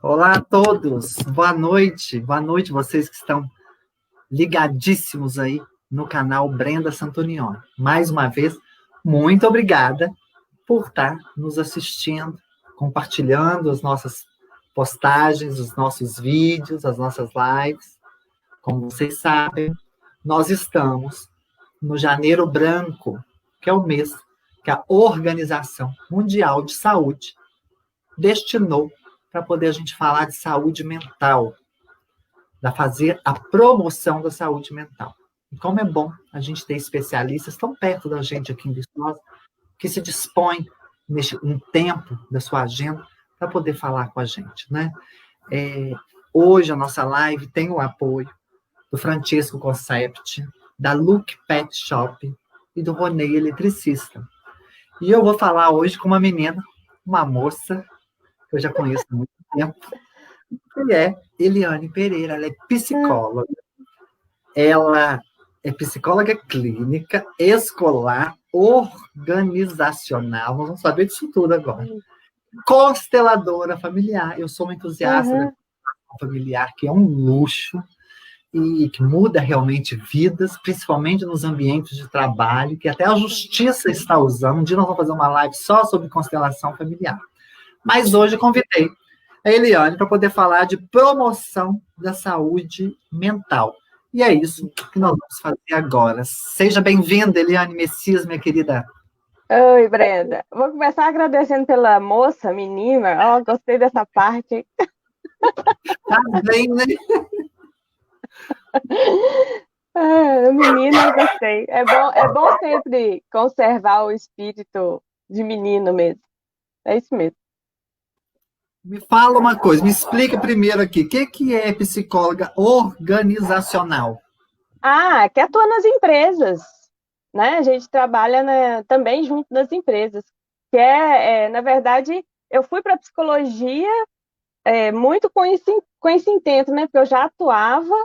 Olá a todos, boa noite vocês que estão ligadíssimos aí no canal Brenda Santonioni. Mais uma vez, muito obrigada por estar nos assistindo, compartilhando as nossas postagens, os nossos vídeos, as nossas lives. Como vocês sabem, nós estamos no Janeiro Branco, que é o mês que a Organização Mundial de Saúde destinou para poder a gente falar de saúde mental, para fazer a promoção da saúde mental. E como é bom a gente ter especialistas tão perto da gente aqui em Viçosa, que se dispõem neste um tempo da sua agenda para poder falar com a gente, né? Hoje a nossa live tem o apoio do Francesco Concept, da Look Pet Shop e do Ronei Eletricista. E eu vou falar hoje com uma menina, uma moça, que eu já conheço há muito tempo, que é Eliane Pereira. Ela é psicóloga. Ela é psicóloga clínica, escolar, organizacional. Nós vamos saber disso tudo agora. Consteladora familiar. Eu sou uma entusiasta da constelação familiar, que é um luxo e que muda realmente vidas, principalmente nos ambientes de trabalho, que até a justiça está usando. Um dia nós vamos fazer uma live só sobre constelação familiar. Mas hoje eu convidei a Eliane para poder falar de promoção da saúde mental. E é isso que nós vamos fazer agora. Seja bem-vinda, Eliane Messias, minha querida. Oi, Brenda. Vou começar agradecendo pela moça, menina. Gostei dessa parte. Tá bem, né? Menina, gostei. É bom sempre conservar o espírito de menino mesmo. É isso mesmo. Me fala uma coisa, me explica primeiro aqui, o que é psicóloga organizacional? Que atua nas empresas, né? A gente trabalha também junto das empresas. Na verdade, eu fui para a psicologia muito com esse intento, né? Porque eu já atuava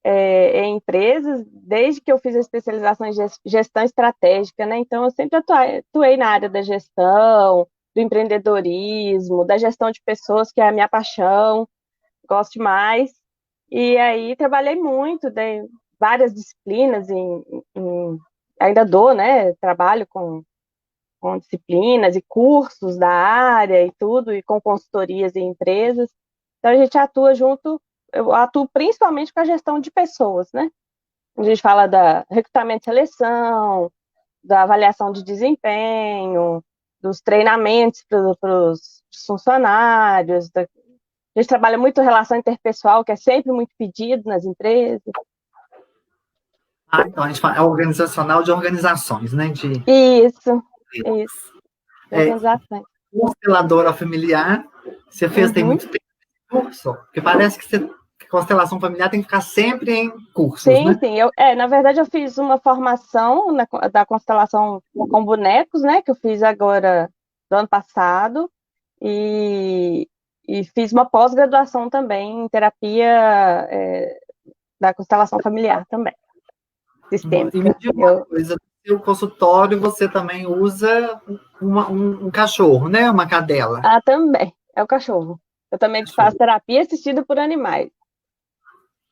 em empresas desde que eu fiz a especialização em gestão estratégica, né? Então, eu sempre atuei na área da gestão, do empreendedorismo, da gestão de pessoas, que é a minha paixão, gosto demais. E aí trabalhei muito, dei várias disciplinas, ainda dou, né? Trabalho com disciplinas e cursos da área e tudo, e com consultorias em empresas. Então, a gente atua junto, eu atuo principalmente com a gestão de pessoas, né? A gente fala da recrutamento e seleção, da avaliação de desempenho, dos treinamentos para os funcionários. A gente trabalha muito relação interpessoal, que é sempre muito pedido nas empresas. Então a gente fala, é organizacional de organizações, né? Isso. Organizações. Consteladora familiar, você fez tem muito tempo de curso? Porque parece que constelação familiar tem que ficar sempre em cursos, né? Sim. Na verdade, eu fiz uma formação da constelação com bonecos, né? Que eu fiz agora do ano passado. E fiz uma pós-graduação também em terapia da constelação familiar também. Sistêmica. E me diga uma coisa, no seu consultório você também usa um cachorro, né? Uma cadela. Também. É o cachorro. Eu também faço terapia assistida por animais.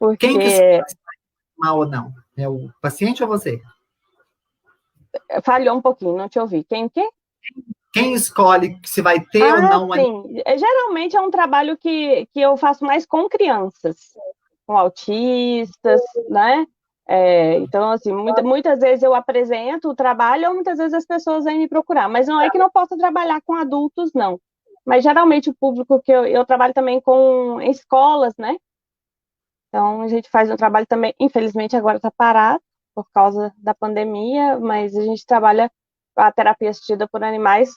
Porque... Quem que escolhe se vai mal ou não? É o paciente ou você? Falhou um pouquinho, não te ouvi. Quem escolhe se vai ter ou não? Sim. Geralmente é um trabalho que eu faço mais com crianças, com autistas, né? Então, assim, muitas vezes eu apresento o trabalho ou muitas vezes as pessoas vêm me procurar. Mas não é que não possa trabalhar com adultos, não. Mas geralmente o público que eu trabalho também em escolas, né? Então, a gente faz um trabalho também, infelizmente agora está parado por causa da pandemia, mas a gente trabalha a terapia assistida por animais.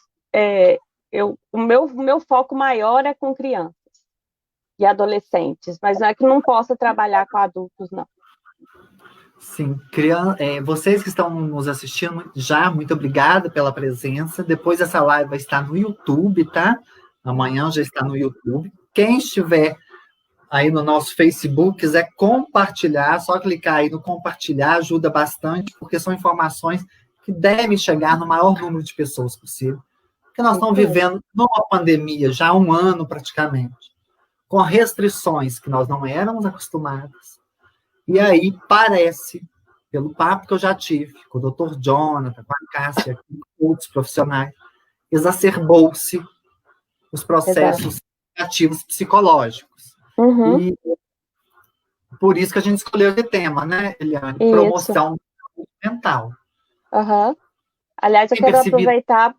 O meu foco maior é com crianças e adolescentes, mas não é que não possa trabalhar com adultos, não. Sim, vocês que estão nos assistindo, muito obrigada pela presença. Depois essa live vai estar no YouTube, tá? Amanhã já está no YouTube. Quem estiver aí no nosso Facebook, quiser compartilhar, só clicar aí no compartilhar, ajuda bastante, porque são informações que devem chegar no maior número de pessoas possível. Porque nós estamos vivendo numa pandemia já há um ano praticamente. com restrições que nós não éramos acostumados. E aí parece, pelo papo que eu já tive com o Dr. Jonathan, com a Cássia, com outros profissionais, exacerbou-se os processos ativos psicológicos. Uhum. E por isso que a gente escolheu esse tema, né, Eliane? Isso. Promoção mental. Uhum. Aliás, eu quero aproveitar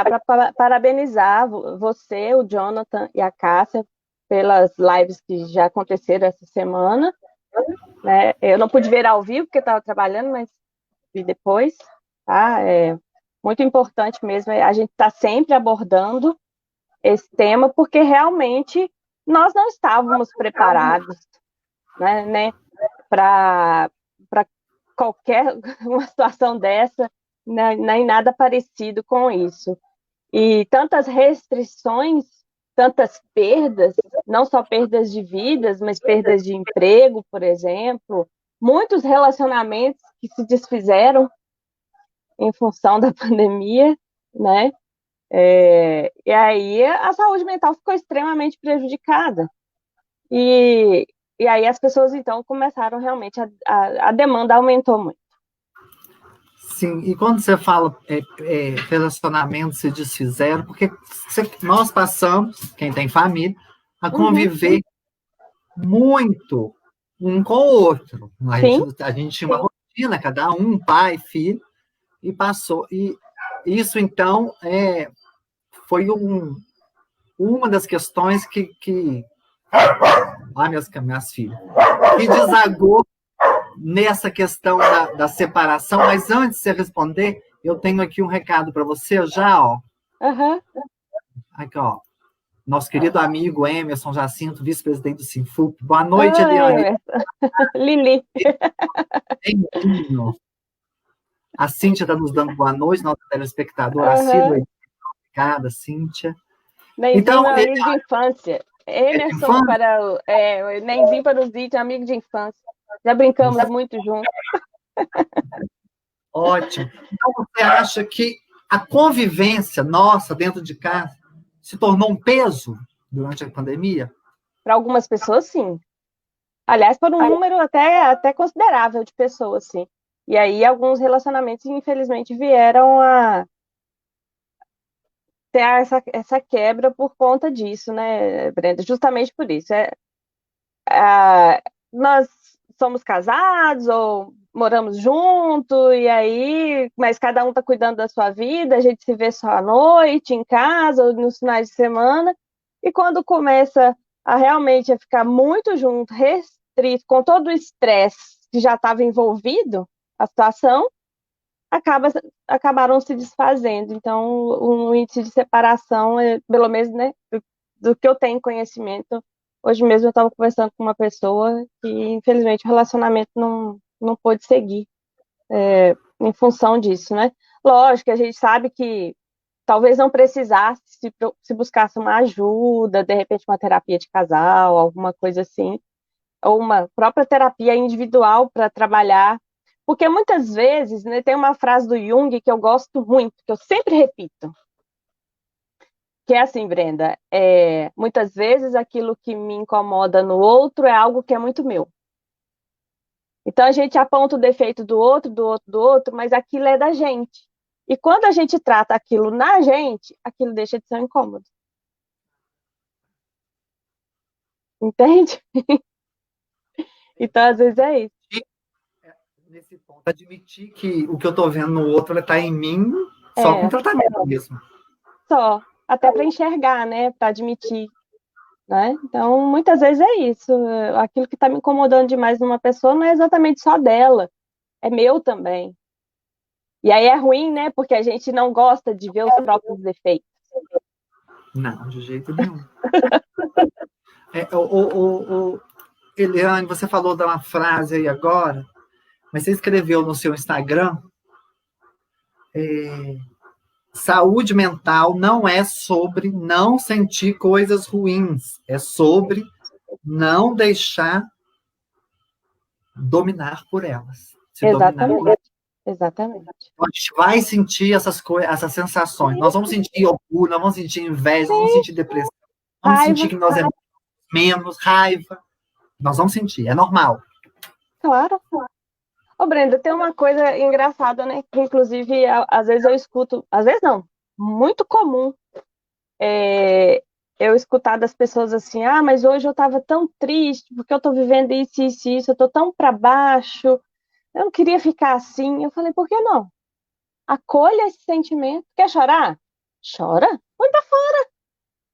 para parabenizar você, o Jonathan e a Cássia pelas lives que já aconteceram essa semana. Né? Eu não pude ver ao vivo, porque estava trabalhando, mas vi depois. Tá? É muito importante mesmo a gente estar sempre abordando esse tema, porque realmente nós não estávamos preparados, né, para qualquer uma situação dessa, né, nem nada parecido com isso. E tantas restrições, tantas perdas, não só perdas de vidas, mas perdas de emprego, por exemplo, muitos relacionamentos que se desfizeram em função da pandemia, né? E aí a saúde mental ficou extremamente prejudicada. E aí as pessoas, então, começaram realmente, a demanda aumentou muito. Sim, e quando você fala relacionamentos se desfizeram, porque nós passamos, quem tem família, a conviver muito um com o outro. A gente tinha uma rotina, cada um, pai, filho, e passou. E isso, então, foi uma das questões que minhas filhas, que desagou nessa questão da separação. Mas antes de você responder, eu tenho aqui um recado para você já, ó. Uhum. Aqui, ó. Nosso querido amigo Emerson Jacinto, vice-presidente do Sinfup. Boa noite, Eliane. Lili. A Cíntia está nos dando boa noite, nossa telespectadora assídua. Obrigada, Cíntia. Então, meu amigo de infância. Emerson, nem vim para os vídeos, amigo de infância. Já brincamos muito juntos. Ótimo. Então, você acha que a convivência nossa dentro de casa se tornou um peso durante a pandemia? Para algumas pessoas, sim. Aliás, para um número até considerável de pessoas, sim. E aí, alguns relacionamentos, infelizmente, vieram a ter essa quebra por conta disso, né, Brenda? Justamente por isso. Nós somos casados ou moramos junto, e aí, mas cada um está cuidando da sua vida, a gente se vê só à noite, em casa, ou nos finais de semana, e quando começa a realmente ficar muito junto, restrito, com todo o estresse que já estava envolvido, a situação, acabaram se desfazendo. Então, o índice de separação, pelo menos, né, do que eu tenho conhecimento, hoje mesmo eu estava conversando com uma pessoa que, infelizmente, o relacionamento não pôde seguir em função disso, né? Lógico que a gente sabe que talvez não precisasse se buscasse uma ajuda, de repente uma terapia de casal, alguma coisa assim, ou uma própria terapia individual para trabalhar, porque muitas vezes, né, tem uma frase do Jung que eu gosto muito, que eu sempre repito, que é assim, Brenda, muitas vezes aquilo que me incomoda no outro é algo que é muito meu. Então a gente aponta o defeito do outro, mas aquilo é da gente. E quando a gente trata aquilo na gente, aquilo deixa de ser um incômodo. Entende? Então, às vezes é isso. Nesse ponto, admitir que o que eu estou vendo no outro está em mim, só com tratamento mesmo. Só, até para enxergar, né? Para admitir. Né? Então, muitas vezes é isso. Aquilo que está me incomodando demais numa pessoa não é exatamente só dela, é meu também. E aí é ruim, né? Porque a gente não gosta de ver os próprios defeitos. Não, de jeito nenhum. Eliane, você falou de uma frase aí agora, mas você escreveu no seu Instagram, saúde mental não é sobre não sentir coisas ruins, é sobre não deixar dominar por elas. Exatamente. Então, a gente vai sentir essas sensações. Nós vamos sentir orgulho, nós vamos sentir inveja, nós vamos sentir depressão. Vamos Raiva. sentir que nós é menos raiva. Nós vamos sentir, é normal. Claro. Ô, Brenda, tem uma coisa engraçada, né? Que, inclusive, às vezes eu escuto, às vezes não, muito comum eu escutar das pessoas assim, ah, mas hoje eu estava tão triste, porque eu estou vivendo isso, isso, isso, eu estou tão para baixo, eu não queria ficar assim. Eu falei, por que não? Acolha esse sentimento. Quer chorar? Chora. Põe pra fora.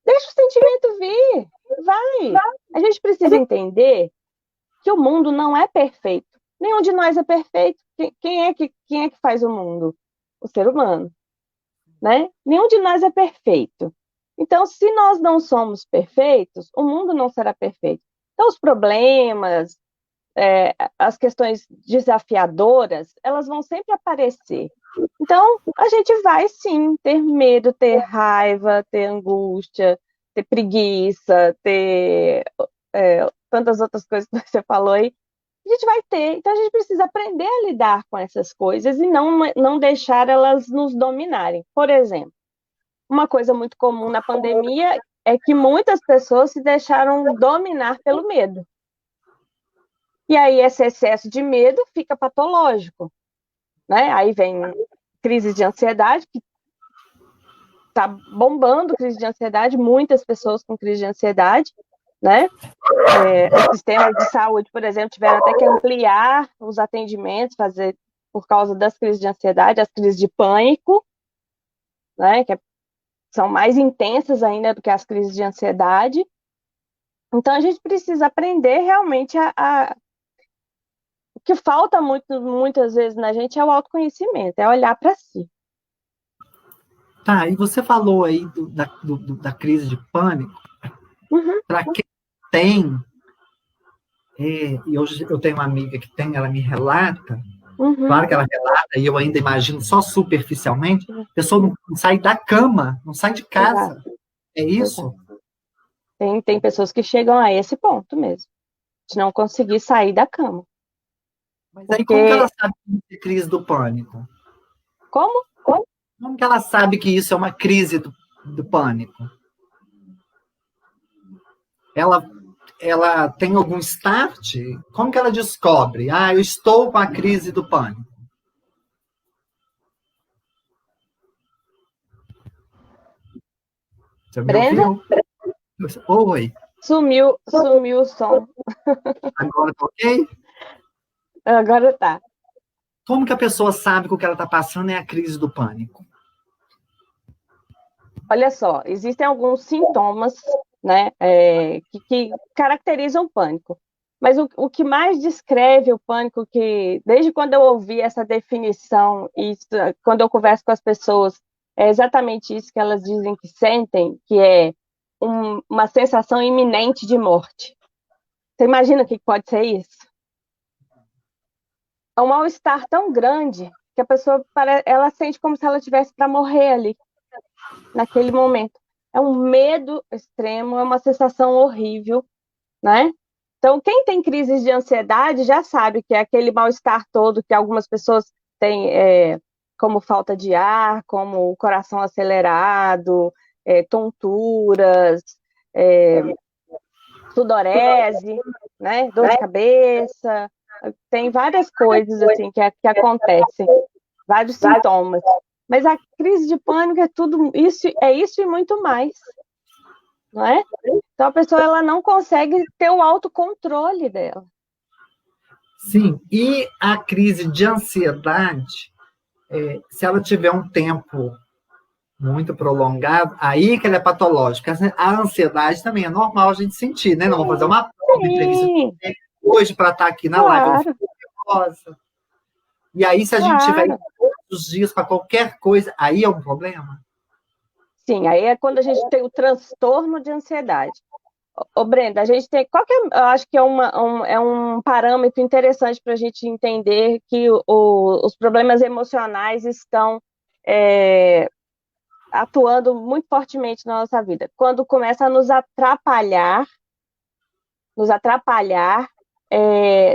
Deixa o sentimento vir. Vai. A gente precisa entender que o mundo não é perfeito. Nenhum de nós é perfeito. Quem é que faz o mundo? O ser humano, né? Nenhum de nós é perfeito. Então, se nós não somos perfeitos, o mundo não será perfeito. Então, os problemas, as questões desafiadoras, elas vão sempre aparecer. Então, a gente vai sim ter medo, ter raiva, ter angústia, ter preguiça, ter tantas outras coisas que você falou aí. A gente vai ter. Então, a gente precisa aprender a lidar com essas coisas e não deixar elas nos dominarem. Por exemplo, uma coisa muito comum na pandemia é que muitas pessoas se deixaram dominar pelo medo. E aí, esse excesso de medo fica patológico, né? Aí vem crise de ansiedade, que está bombando crise de ansiedade, muitas pessoas com crise de ansiedade, né? Os sistemas de saúde, por exemplo, tiveram até que ampliar os atendimentos, fazer por causa das crises de ansiedade, as crises de pânico, né? Que são mais intensas ainda do que as crises de ansiedade. Então, a gente precisa aprender realmente o que falta muitas vezes na gente é o autoconhecimento, é olhar para si. Tá, e você falou aí da crise de pânico. Uhum. Para quem tem, e hoje eu tenho uma amiga que tem, ela me relata, claro que ela relata, e eu ainda imagino só superficialmente, a pessoa não sai da cama, não sai de casa. Exato. É isso? Tem pessoas que chegam a esse ponto mesmo, de não conseguir sair da cama. Mas aí como que ela sabe que é crise do pânico? Como? Como que ela sabe que isso é uma crise do pânico? Ela tem algum start? Como que ela descobre? Ah, eu estou com a crise do pânico. Você me ouviu? Oi. Sumiu o som. Agora tá ok? Agora tá. Como que a pessoa sabe que o que ela está passando é a crise do pânico? Olha só, existem alguns sintomas, né, que caracterizam o pânico. Mas o que mais descreve o pânico, que desde quando eu ouvi essa definição, quando eu converso com as pessoas, é exatamente isso que elas dizem que sentem, que é uma sensação iminente de morte. Você imagina o que pode ser isso? É um mal-estar tão grande que a pessoa ela sente como se ela estivesse para morrer ali, naquele momento. É um medo extremo, é uma sensação horrível, né? Então, quem tem crises de ansiedade já sabe que é aquele mal-estar todo que algumas pessoas têm, como falta de ar, como o coração acelerado, tonturas, sudorese, né? Dor de cabeça, tem várias coisas assim que acontecem, vários sintomas. Mas a crise de pânico é tudo isso, isso e muito mais, não é? Então a pessoa ela não consegue ter o autocontrole dela. Sim, e a crise de ansiedade, se ela tiver um tempo muito prolongado, aí que ela é patológica. A ansiedade também é normal a gente sentir, né? Não vou fazer uma prova, entrevista hoje para estar aqui na live. Nervosa. E aí, se a gente tiver todos os dias para qualquer coisa, aí é um problema? Sim, aí é quando a gente tem o transtorno de ansiedade. Ô, Brenda, a gente tem. Eu acho que é um parâmetro interessante para a gente entender que os problemas emocionais estão atuando muito fortemente na nossa vida. Quando começa a nos atrapalhar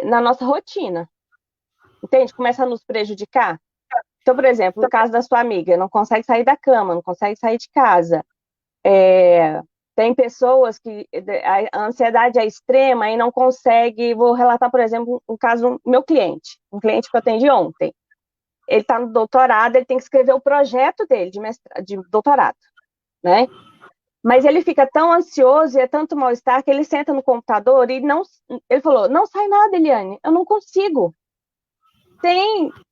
na nossa rotina. Entende? Começa a nos prejudicar. Então, por exemplo, no caso da sua amiga, não consegue sair da cama, não consegue sair de casa, Tem pessoas que a ansiedade é extrema e não consegue. Vou relatar, por exemplo, um caso do meu cliente, um cliente que eu atendi ontem. Ele está no doutorado, ele tem que escrever o projeto dele de doutorado, né? Mas ele fica tão ansioso e é tanto mal-estar que ele senta no computador e não. Ele falou: não sai nada, Eliane, eu não consigo.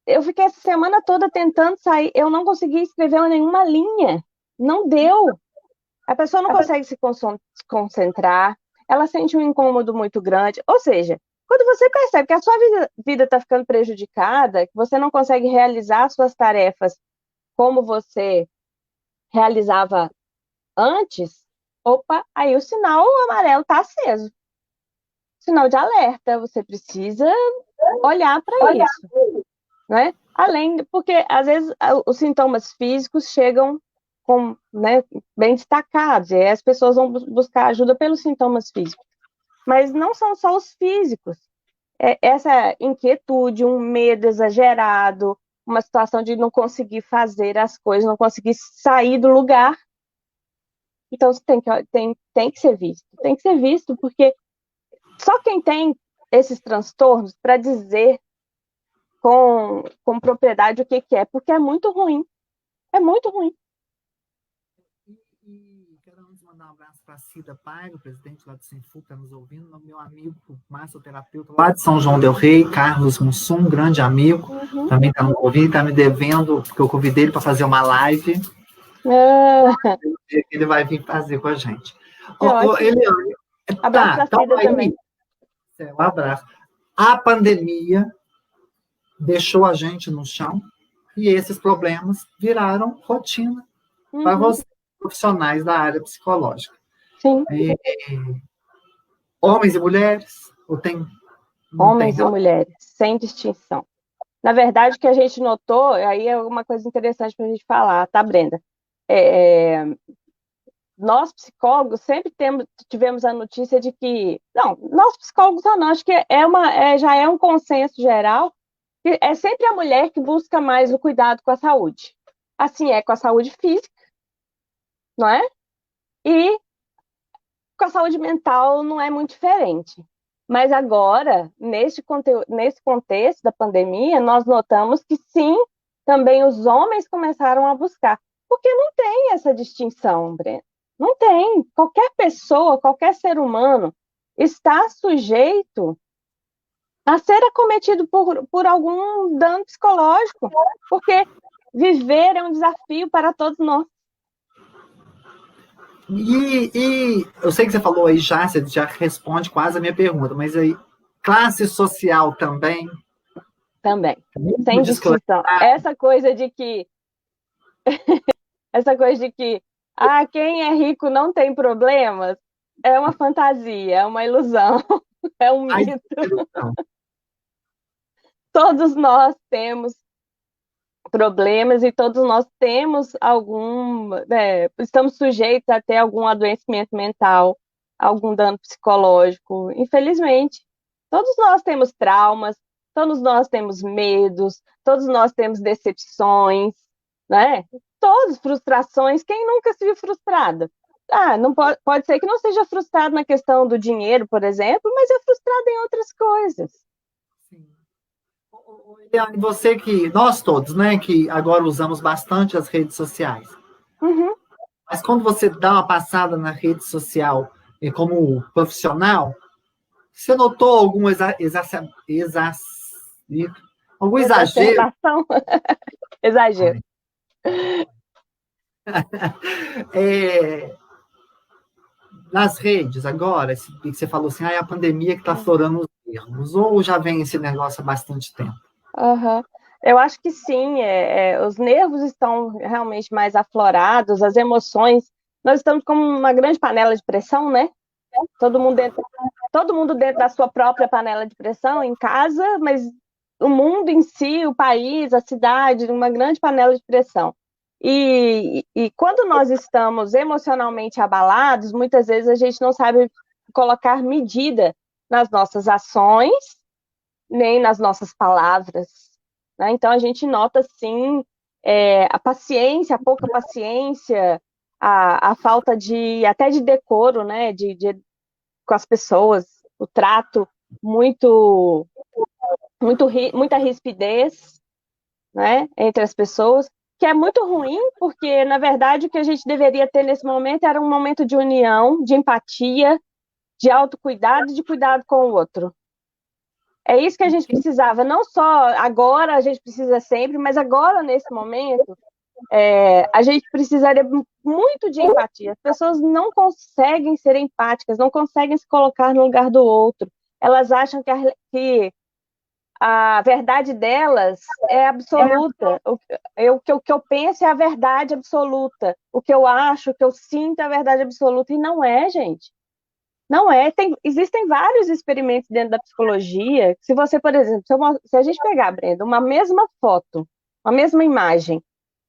Eu fiquei essa semana toda tentando sair, eu não consegui escrever nenhuma linha. Não deu. A pessoa não consegue se concentrar, ela sente um incômodo muito grande. Ou seja, quando você percebe que a sua vida está ficando prejudicada, que você não consegue realizar suas tarefas como você realizava antes, opa, aí o sinal amarelo está aceso. Sinal de alerta, você precisa olhar para isso, né? Porque às vezes os sintomas físicos chegam né, bem destacados, e aí as pessoas vão buscar ajuda pelos sintomas físicos. Mas não são só os físicos. Essa inquietude, um medo exagerado, uma situação de não conseguir fazer as coisas, não conseguir sair do lugar. Então, tem que ser visto. Tem que ser visto, porque só quem tem esses transtornos para dizer com propriedade o que é, porque é muito ruim. É muito ruim. E quero mandar um abraço para a Cida Paiva, presidente lá do Sinfu, que está nos ouvindo, meu amigo massoterapeuta lá de São João del Rei, Carlos Mussum, grande amigo, também está nos ouvindo, está me devendo, porque eu convidei ele para fazer uma live. Ele vai vir fazer com a gente. Eliane, abraço para a Cida também. Um abraço. A pandemia deixou a gente no chão e esses problemas viraram rotina para vocês, profissionais da área psicológica. Sim. Homens e mulheres? Homens e mulheres, sem distinção. Na verdade, o que a gente notou, aí é uma coisa interessante para a gente falar, tá, Brenda? Nós, psicólogos, sempre tivemos a notícia de que... Não, nós psicólogos não, acho que já é um consenso geral, que é sempre a mulher que busca mais o cuidado com a saúde. Assim é com a saúde física, não é? E com a saúde mental não é muito diferente. Mas agora, nesse contexto da pandemia, nós notamos que sim, também os homens começaram a buscar. Porque não tem essa distinção, Breno. Não tem. Qualquer pessoa, qualquer ser humano está sujeito a ser acometido por algum dano psicológico. Porque viver é um desafio para todos nós. E eu sei que você falou aí você já responde quase a minha pergunta, mas aí, classe social também? Também, sem distinção. Essa coisa de que quem é rico não tem problemas, é uma fantasia, é uma ilusão, é um mito. Todos nós temos problemas e todos nós temos estamos sujeitos a ter algum adoecimento mental, algum dano psicológico, infelizmente. Todos nós temos traumas, todos nós temos medos, todos nós temos decepções, né? Todas frustrações. Quem nunca se viu frustrado? Não pode ser que não seja frustrado na questão do dinheiro, por exemplo, mas é frustrado em outras coisas. Sim. Você nós todos, né, que agora usamos bastante as redes sociais. Mas quando você dá uma passada na rede social como profissional, você notou algum algum exagero? Exagero. Nas redes agora, você falou assim, a pandemia que está aflorando os erros, ou já vem esse negócio há bastante tempo? Eu acho que sim, os nervos estão realmente mais aflorados, as emoções, nós estamos como uma grande panela de pressão, né? Todo mundo dentro da sua própria panela de pressão, em casa, mas o mundo em si, o país, a cidade, uma grande panela de pressão. E quando nós estamos emocionalmente abalados, muitas vezes a gente não sabe colocar medida nas nossas ações, nem nas nossas palavras, né? Então a gente nota, sim, a pouca paciência, a falta até de decoro, né, com as pessoas, o trato muita rispidez, né, entre as pessoas, que é muito ruim, porque, na verdade, o que a gente deveria ter nesse momento era um momento de união, de empatia, de autocuidado e de cuidado com o outro. É isso que a gente precisava, não só agora, a gente precisa sempre, mas agora, nesse momento, a gente precisaria muito de empatia. As pessoas não conseguem ser empáticas, não conseguem se colocar no lugar do outro. Elas acham que a verdade delas é absoluta. O que eu penso é a verdade absoluta. O que eu acho, o que eu sinto é a verdade absoluta. E não é, gente. Não é. Existem vários experimentos dentro da psicologia. Se você, por exemplo, se a gente pegar, Brenda, uma mesma foto, uma mesma imagem,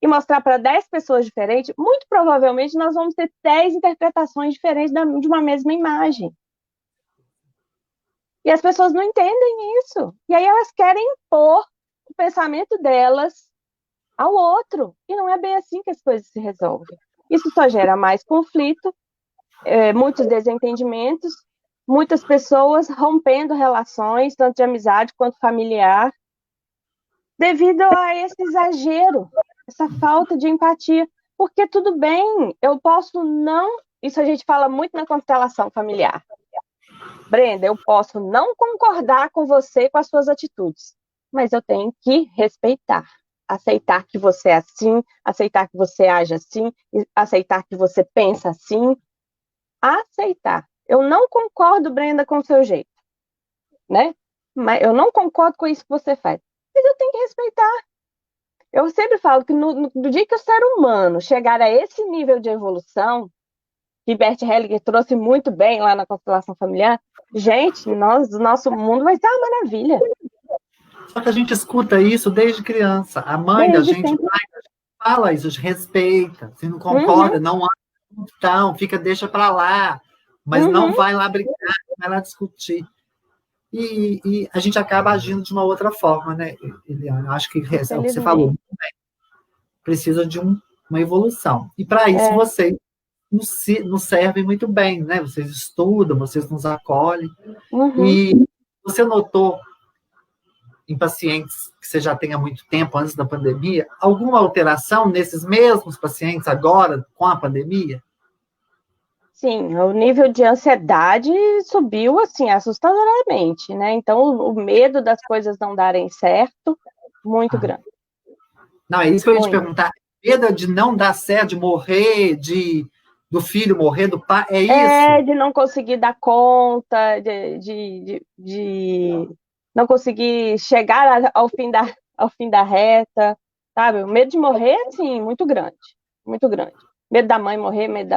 e mostrar para 10 pessoas diferentes, muito provavelmente nós vamos ter 10 interpretações diferentes de uma mesma imagem. E as pessoas não entendem isso. E aí elas querem impor o pensamento delas ao outro. E não é bem assim que as coisas se resolvem. Isso só gera mais conflito, muitos desentendimentos, muitas pessoas rompendo relações, tanto de amizade quanto familiar, devido a esse exagero, essa falta de empatia. Porque tudo bem, eu posso não... Isso a gente fala muito na constelação familiar. Brenda, eu posso não concordar com você, com as suas atitudes, mas eu tenho que respeitar. Aceitar que você é assim, aceitar que você age assim, aceitar que você pensa assim. Aceitar. Eu não concordo, Brenda, com o seu jeito, né? Mas eu não concordo com isso que você faz. Mas eu tenho que respeitar. Eu sempre falo que no dia que o ser humano chegar a esse nível de evolução, que Bert Hellinger trouxe muito bem lá na constelação familiar, gente, nosso mundo vai ser uma maravilha. Só que a gente escuta isso desde criança. A mãe da gente fala isso, respeita. Se não concorda, não então, deixa para lá. Mas não vai lá brigar, não vai lá discutir. E a gente acaba agindo de uma outra forma, né, Eliana? Acho que é o que você falou. Precisa de uma evolução. E para isso vocês nos servem muito bem, né? Vocês estudam, vocês nos acolhem. E você notou em pacientes que você já tem há muito tempo, antes da pandemia, alguma alteração nesses mesmos pacientes agora, com a pandemia? Sim, o nível de ansiedade subiu, assim, assustadoramente, né? Então, o medo das coisas não darem certo, muito grande. Não, é isso que eu ia te perguntar. Medo de não dar certo, de morrer, do filho morrer, do pai, é isso? De não conseguir dar conta, de não conseguir chegar ao fim da reta, sabe? O medo de morrer, assim, muito grande, muito grande. Medo da mãe morrer, medo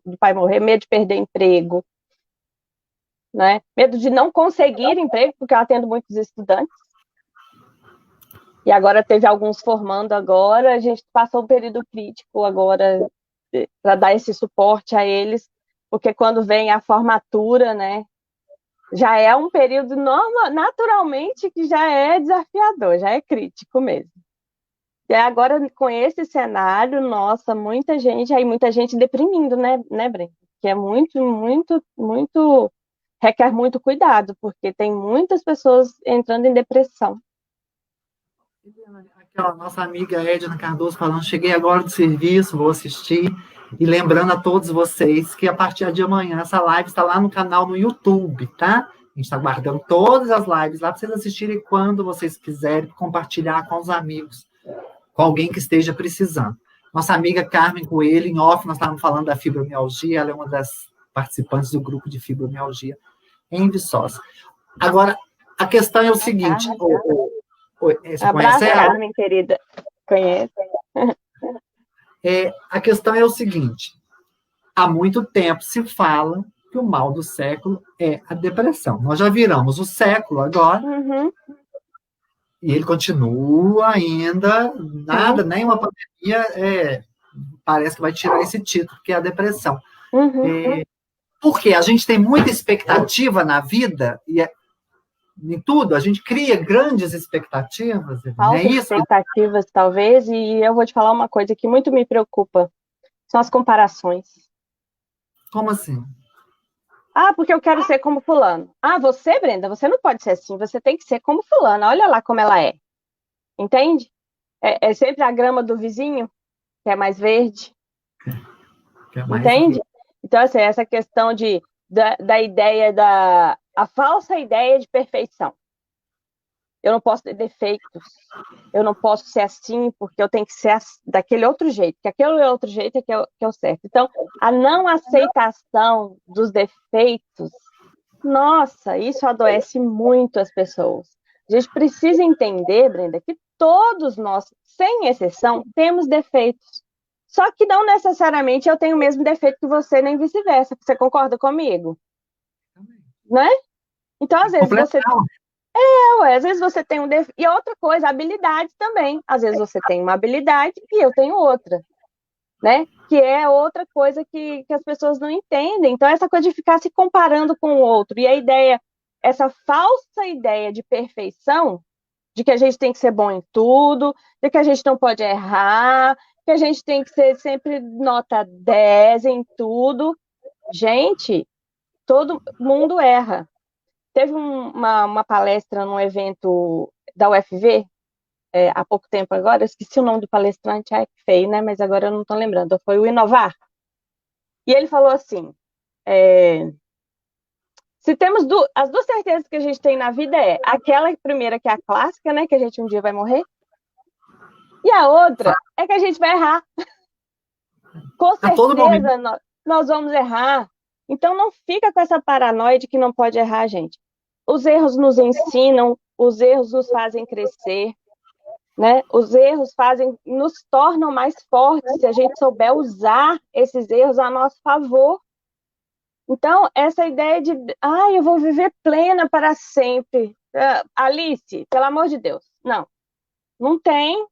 do pai morrer, medo de perder emprego, né? Medo de não conseguir emprego, porque eu atendo muitos estudantes. E agora teve alguns formando agora, a gente passou um período crítico agora para dar esse suporte a eles, porque quando vem a formatura, né, já é um período naturalmente que já é desafiador, já é crítico mesmo. E agora, com esse cenário, nossa, muita gente deprimindo, né, Brenda? Que é requer muito cuidado, porque tem muitas pessoas entrando em depressão. Aquela nossa amiga Edna Cardoso falando, cheguei agora do serviço, vou assistir, e lembrando a todos vocês que a partir de amanhã essa live está lá no canal no YouTube, tá? A gente está guardando todas as lives lá para vocês assistirem quando vocês quiserem, compartilhar com os amigos, com alguém que esteja precisando. Nossa amiga Carmen Coelho, em off, nós estávamos falando da fibromialgia, ela é uma das participantes do grupo de fibromialgia em Viçosa. Agora, a questão é o seguinte... Você abraço, Carmen, querida. Conhece? A questão é o seguinte: há muito tempo se fala que o mal do século é a depressão. Nós já viramos o século agora, e ele continua ainda, nada, nem uma pandemia parece que vai tirar esse título, que é a depressão. Porque a gente tem muita expectativa na vida, e em tudo, a gente cria grandes expectativas. Falsas expectativas, talvez, e eu vou te falar uma coisa que muito me preocupa. São as comparações. Como assim? Ah, porque eu quero ser como fulano. Ah, você, Brenda, você não pode ser assim, você tem que ser como fulano. Olha lá como ela é. Entende? É sempre a grama do vizinho, que é mais verde. Que é mais Entende? Então, assim, essa questão da ideia a falsa ideia de perfeição. Eu não posso ter defeitos. Eu não posso ser assim porque eu tenho que ser daquele outro jeito, que aquele outro jeito que é o certo. Então, a não aceitação dos defeitos, nossa, isso adoece muito as pessoas. A gente precisa entender, Brenda, que todos nós, sem exceção, temos defeitos. Só que não necessariamente eu tenho o mesmo defeito que você, nem vice-versa. Você concorda comigo? Né? Então, às vezes você às vezes você tem um defeito. E outra coisa, habilidades também. Às vezes você tem uma habilidade e eu tenho outra, né? Que é outra coisa que as pessoas não entendem. Então, essa coisa de ficar se comparando com o outro. E a ideia, essa falsa ideia de perfeição, de que a gente tem que ser bom em tudo, de que a gente não pode errar, que a gente tem que ser sempre nota 10 em tudo. Gente, todo mundo erra. Teve uma palestra num evento da UFV, há pouco tempo agora, eu esqueci o nome do palestrante, que feio, né? Mas agora eu não estou lembrando, foi o Inovar. E ele falou assim, se temos as duas certezas que a gente tem na vida aquela primeira que é a clássica, né? Que a gente um dia vai morrer, e a outra é que a gente vai errar. Com certeza nós vamos errar. Então não fica com essa paranoia de que não pode errar, gente. Os erros nos ensinam, os erros nos fazem crescer, né? Os erros nos tornam mais fortes se a gente souber usar esses erros a nosso favor. Então, essa ideia de, eu vou viver plena para sempre. Alice, pelo amor de Deus. Não, não tem.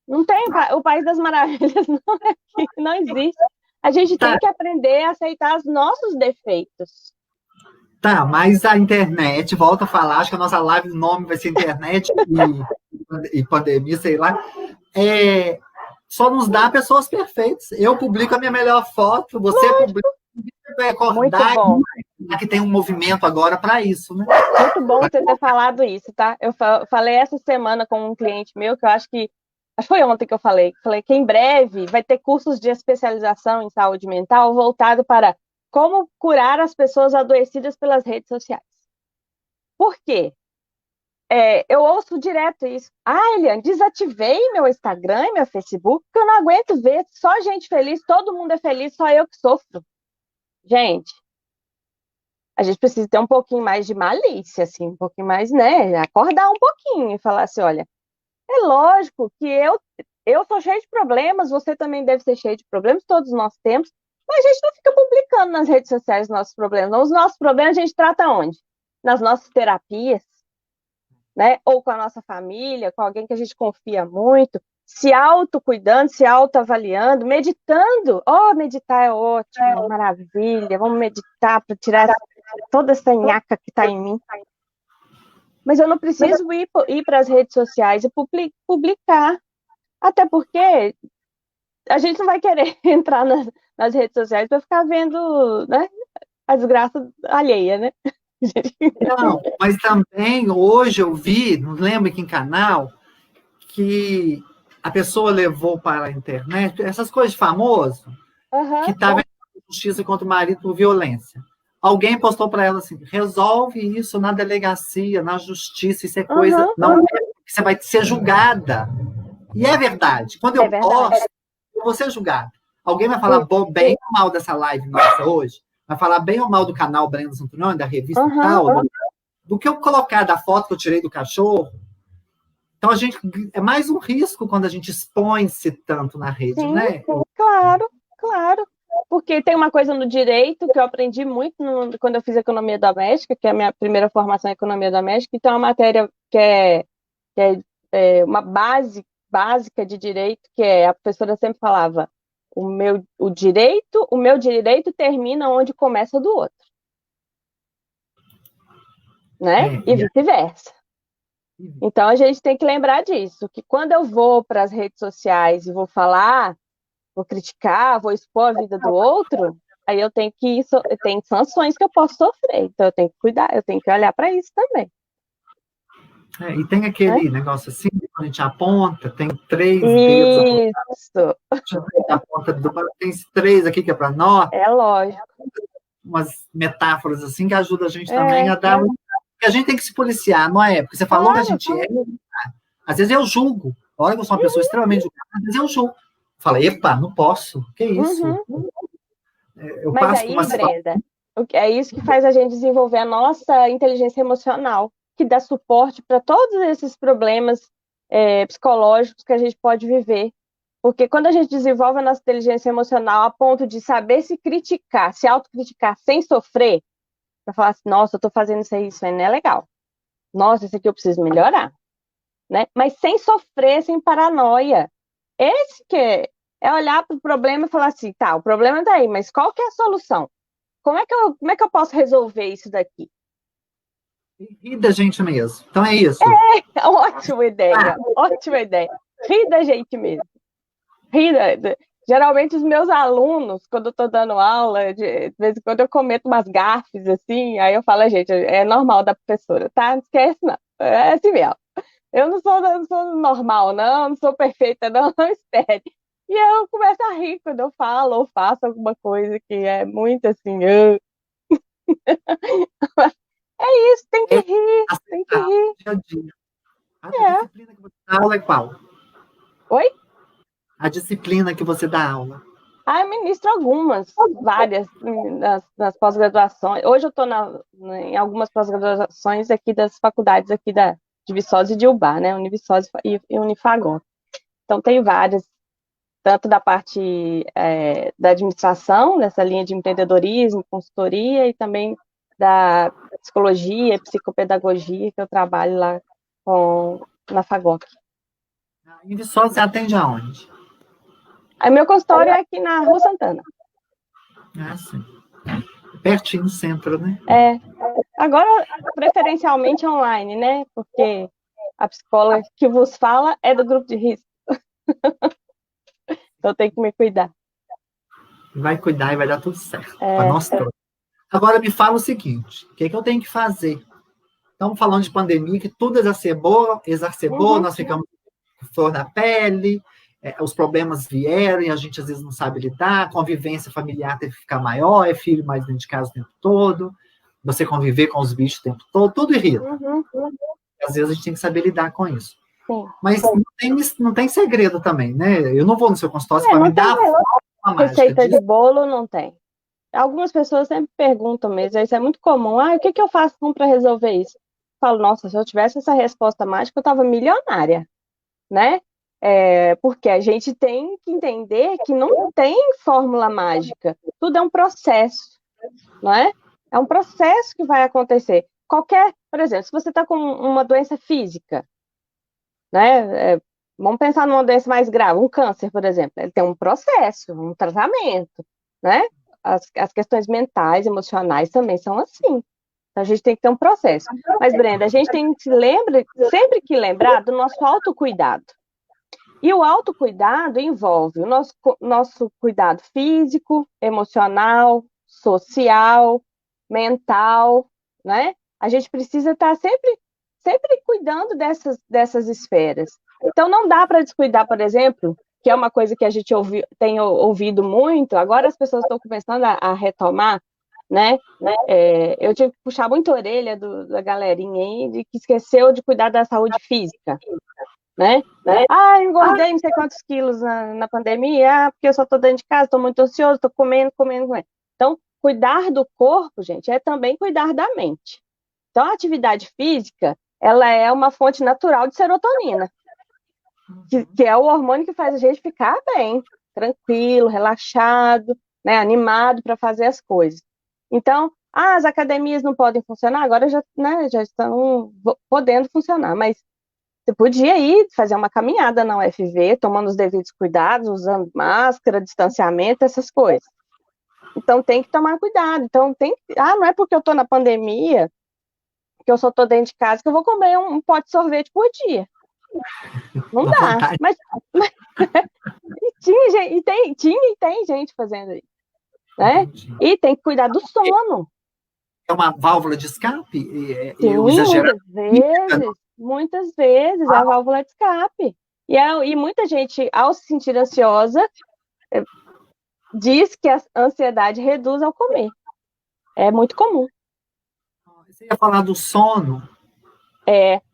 Não tem. O País das Maravilhas não existe. A gente tem que aprender a aceitar os nossos defeitos. Tá, mas a internet, volta a falar, acho que a nossa live, o nome vai ser internet e pandemia, sei lá, só nos dá pessoas perfeitas. Eu publico a minha melhor foto, você publica, vai acordar que tem um movimento agora para isso, né? Muito bom você ter falado isso, tá? Eu falei essa semana com um cliente meu, que eu acho que foi ontem que eu falei que em breve vai ter cursos de especialização em saúde mental voltado para como curar as pessoas adoecidas pelas redes sociais. Por quê? Eu ouço direto isso. Eliane, desativei meu Instagram e meu Facebook, porque eu não aguento ver só gente feliz, todo mundo é feliz, só eu que sofro. Gente, a gente precisa ter um pouquinho mais de malícia, assim, um pouquinho mais, né? Acordar um pouquinho e falar assim, olha, é lógico que eu sou cheio de problemas, você também deve ser cheio de problemas, todos nós temos, mas a gente não fica publicando nas redes sociais os nossos problemas. Não. Os nossos problemas a gente trata onde? Nas nossas terapias, né? Ou com a nossa família, com alguém que a gente confia muito, se autocuidando, se autoavaliando, meditando. Meditar é ótimo, maravilha, vamos meditar para tirar toda essa nhaca que está em mim. Mas eu não preciso ir para as redes sociais e publicar. Até porque a gente não vai querer entrar nas redes sociais para ficar vendo, né, a desgraça alheia, né? Não, mas também hoje eu vi, não lembro que em canal, que a pessoa levou para a internet essas coisas de famoso, que estava em justiça contra o marido por violência. Alguém postou para ela assim: resolve isso na delegacia, na justiça, isso é coisa. Não, você vai ser julgada. E é verdade. Quando eu posto, eu vou ser julgada. Alguém vai falar bem ou mal dessa live nossa hoje? Vai falar bem ou mal do canal Brenda Santonioni, da revista tal, do que eu colocar da foto que eu tirei do cachorro. Então, é mais um risco quando a gente expõe-se tanto na rede, né? Claro, claro. Porque tem uma coisa no direito que eu aprendi muito quando eu fiz economia doméstica, que é a minha primeira formação em economia doméstica, então é uma matéria que é uma básica de direito, que a professora sempre falava, o meu direito termina onde começa o do outro. Né? E vice-versa. Então, a gente tem que lembrar disso, que quando eu vou para as redes sociais e vou falar, vou criticar, vou expor a vida do outro, aí eu tenho que tem sanções que eu posso sofrer, então eu tenho que cuidar, eu tenho que olhar para isso também. E tem aquele negócio assim, quando a gente aponta, tem 3 dedos Isso, na ponta do tem 3 aqui que é para nós, é lógico. umas metáforas assim que ajudam a gente também a dar. Porque a gente tem que se policiar, não é? Porque você falou que a gente é. Às vezes eu julgo. Olha, eu sou uma pessoa extremamente julgada, às vezes eu julgo. Fala, epa, não posso. Que isso? Eu Mas passo aí, por uma Brenda, é isso que faz a gente desenvolver a nossa inteligência emocional, que dá suporte para todos esses problemas psicológicos que a gente pode viver. Porque quando a gente desenvolve a nossa inteligência emocional a ponto de saber se criticar, se autocriticar sem sofrer, para falar assim, nossa, eu estou fazendo isso aí não é legal. Nossa, isso aqui eu preciso melhorar. Né? Mas sem sofrer, sem paranoia. Esse que é olhar para o problema e falar assim, tá, o problema está aí, mas qual que é a solução? Como é que eu posso resolver isso daqui? E da gente mesmo. Então é isso. Ótima ideia, ótima ideia. Rir da gente mesmo. Geralmente os meus alunos, quando eu estou dando aula, de vez em quando eu cometo umas gafes assim, aí eu falo, gente, é normal da professora, tá? Não esquece não, é assim mesmo. Eu não sou normal, não sou perfeita, não espere. E eu começo a rir quando eu falo ou faço alguma coisa que é muito assim. É isso, tem que rir, tem que rir. Dia a dia. A disciplina que você dá aula é qual? Oi? A disciplina que você dá aula. Eu ministro várias, nas pós-graduações. Hoje eu estou em algumas pós-graduações aqui das faculdades aqui de Viçosa e de Ubá, né? Univiçosa e Unifagor. Então tem várias, tanto da parte da administração, nessa linha de empreendedorismo, consultoria, e também da psicologia e psicopedagogia, que eu trabalho lá na FAGOC. Em Viçosa você atende aonde? Aí meu consultório é aqui na Rua Santana. Sim. Pertinho do centro, né? Agora, preferencialmente online, né? Porque a psicóloga que vos fala é do grupo de risco. Então tem que me cuidar. Vai cuidar e vai dar tudo certo. Para nós todos. Agora me fala o seguinte: o que eu tenho que fazer? Estamos falando de pandemia, que tudo exacerbou, nós ficamos com flor na pele, os problemas vieram e a gente às vezes não sabe lidar, a convivência familiar teve que ficar maior, é filho mais dentro de casa o tempo todo, você conviver com os bichos o tempo todo, tudo irrita. Às vezes a gente tem que saber lidar com isso. Sim. Mas não tem segredo também, né? Eu não vou no seu consultório para me dar uma receita de bolo, não tem. Algumas pessoas sempre perguntam mesmo, isso é muito comum, o que eu faço para resolver isso? Eu falo, nossa, se eu tivesse essa resposta mágica, eu estava milionária, né? Porque a gente tem que entender que não tem fórmula mágica, tudo é um processo, não é? É um processo que vai acontecer. Por exemplo, se você está com uma doença física, né? Vamos pensar numa doença mais grave, um câncer, por exemplo, ele tem um processo, um tratamento, né? As questões mentais, emocionais também são assim. Então, a gente tem que ter um processo. Mas, Brenda, a gente tem que sempre que lembrar do nosso autocuidado. E o autocuidado envolve o nosso cuidado físico, emocional, social, mental, né? A gente precisa estar sempre cuidando dessas esferas. Então, não dá para descuidar, por exemplo, que é uma coisa que a gente tem ouvido muito, agora as pessoas estão começando a retomar, né? Eu tive que puxar muito a orelha da galerinha aí, de que esqueceu de cuidar da saúde física, né? Engordei não sei quantos quilos na pandemia, porque eu só estou dentro de casa, estou muito ansioso, estou comendo. Então, cuidar do corpo, gente, é também cuidar da mente. Então, a atividade física, ela é uma fonte natural de serotonina, que é o hormônio que faz a gente ficar bem, tranquilo, relaxado, né, animado para fazer as coisas. Então, as academias não podem funcionar, agora já estão podendo funcionar, mas você podia ir fazer uma caminhada na UFV, tomando os devidos cuidados, usando máscara, distanciamento, essas coisas. Então, tem que tomar cuidado. Então, não é porque eu estou na pandemia, que eu só estou dentro de casa, que eu vou comer um pote de sorvete por dia. Não dá. Mas tinha e tem gente fazendo isso, né? Entendi. E tem que cuidar do sono. É uma válvula de escape? Sim, Eu exagerando. muitas vezes é a válvula de escape. E muita gente, ao se sentir ansiosa, diz que a ansiedade reduz ao comer. É muito comum. Você ia falar do sono.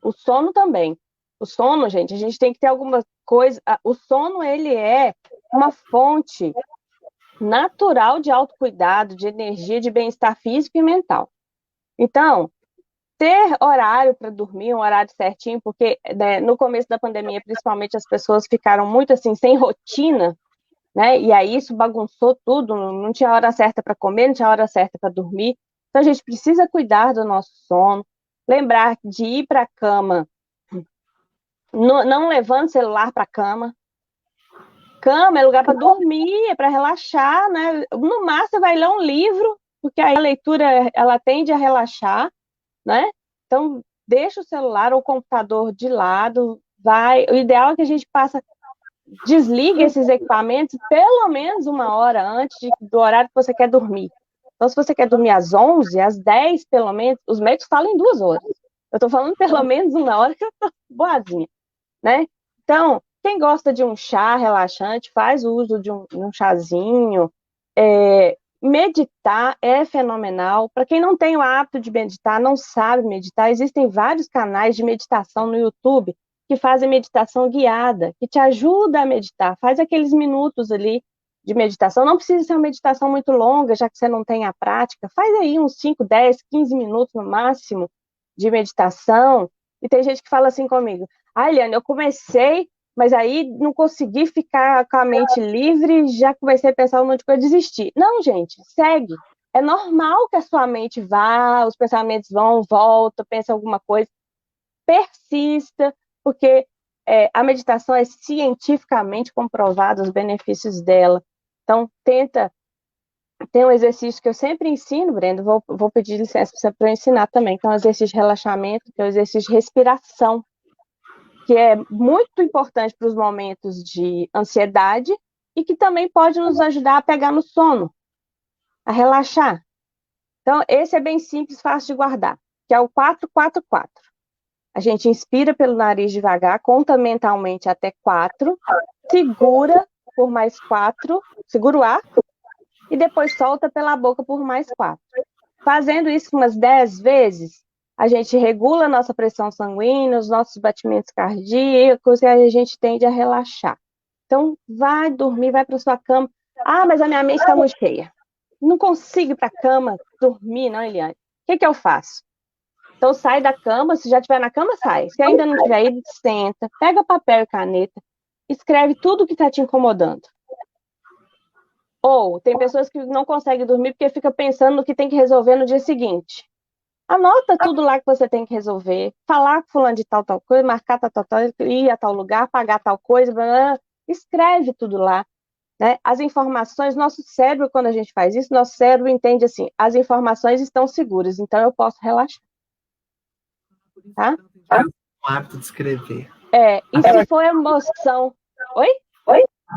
O sono também. O sono, gente, a gente tem que ter alguma coisa. O sono, ele é uma fonte natural de autocuidado, de energia, de bem-estar físico e mental. Então, ter horário para dormir, um horário certinho, porque né, no começo da pandemia, principalmente, as pessoas ficaram muito assim, sem rotina, né? E aí isso bagunçou tudo, não tinha hora certa para comer, não tinha hora certa para dormir. Então, a gente precisa cuidar do nosso sono, lembrar de ir para a cama, não levando o celular para a cama. Cama é lugar para dormir, é para relaxar, né? No máximo, você vai ler um livro, porque aí a leitura, ela tende a relaxar, né? Então, deixa o celular ou o computador de lado, o ideal é que a gente desligue esses equipamentos pelo menos uma hora antes do horário que você quer dormir. Então, se você quer dormir às 11, às 10, pelo menos, os médicos falam em 2 horas. Eu estou falando pelo menos uma hora que eu estou boazinha, né? Então, quem gosta de um chá relaxante, faz uso de um chazinho. Meditar é fenomenal. Para quem não tem o hábito de meditar, não sabe meditar, existem vários canais de meditação no YouTube que fazem meditação guiada, que te ajuda a meditar. Faz aqueles minutos ali de meditação. Não precisa ser uma meditação muito longa, já que você não tem a prática. Faz aí uns 5, 10, 15 minutos no máximo de meditação. E tem gente que fala assim comigo: Eliane, eu comecei, mas aí não consegui ficar com a mente livre, já comecei a pensar um monte de coisa, desistir. Não, gente, segue. É normal que a sua mente vá, os pensamentos vão, volta, pensa alguma coisa. Persista, porque a meditação é cientificamente comprovado os benefícios dela. Então, tem um exercício que eu sempre ensino, Brenda, vou pedir licença para eu ensinar também, que é um exercício de relaxamento, que é um exercício de respiração, que é muito importante para os momentos de ansiedade e que também pode nos ajudar a pegar no sono, a relaxar. Então, esse é bem simples, fácil de guardar, que é o 4-4-4. A gente inspira pelo nariz devagar, conta mentalmente até 4, segura por mais 4, segura o ar, e depois solta pela boca por mais 4. Fazendo isso umas 10 vezes, a gente regula a nossa pressão sanguínea, os nossos batimentos cardíacos, e aí a gente tende a relaxar. Então, vai dormir, vai para sua cama. Ah, mas a minha mente está muito cheia. Não consigo ir para a cama dormir, não, Eliane. O que eu faço? Então, sai da cama, se já estiver na cama, sai. Se ainda não estiver aí, senta, pega papel e caneta, escreve tudo o que está te incomodando. Ou, tem pessoas que não conseguem dormir porque fica pensando no que tem que resolver no dia seguinte. Anota tudo lá que você tem que resolver, falar com fulano de tal coisa, marcar tal, ir a tal lugar, pagar tal coisa, blá, blá, escreve tudo lá, né? As informações, nosso cérebro, quando a gente faz isso, nosso cérebro entende assim, as informações estão seguras, então eu posso relaxar. Tá? O hábito de escrever. E se for emoção... Oi?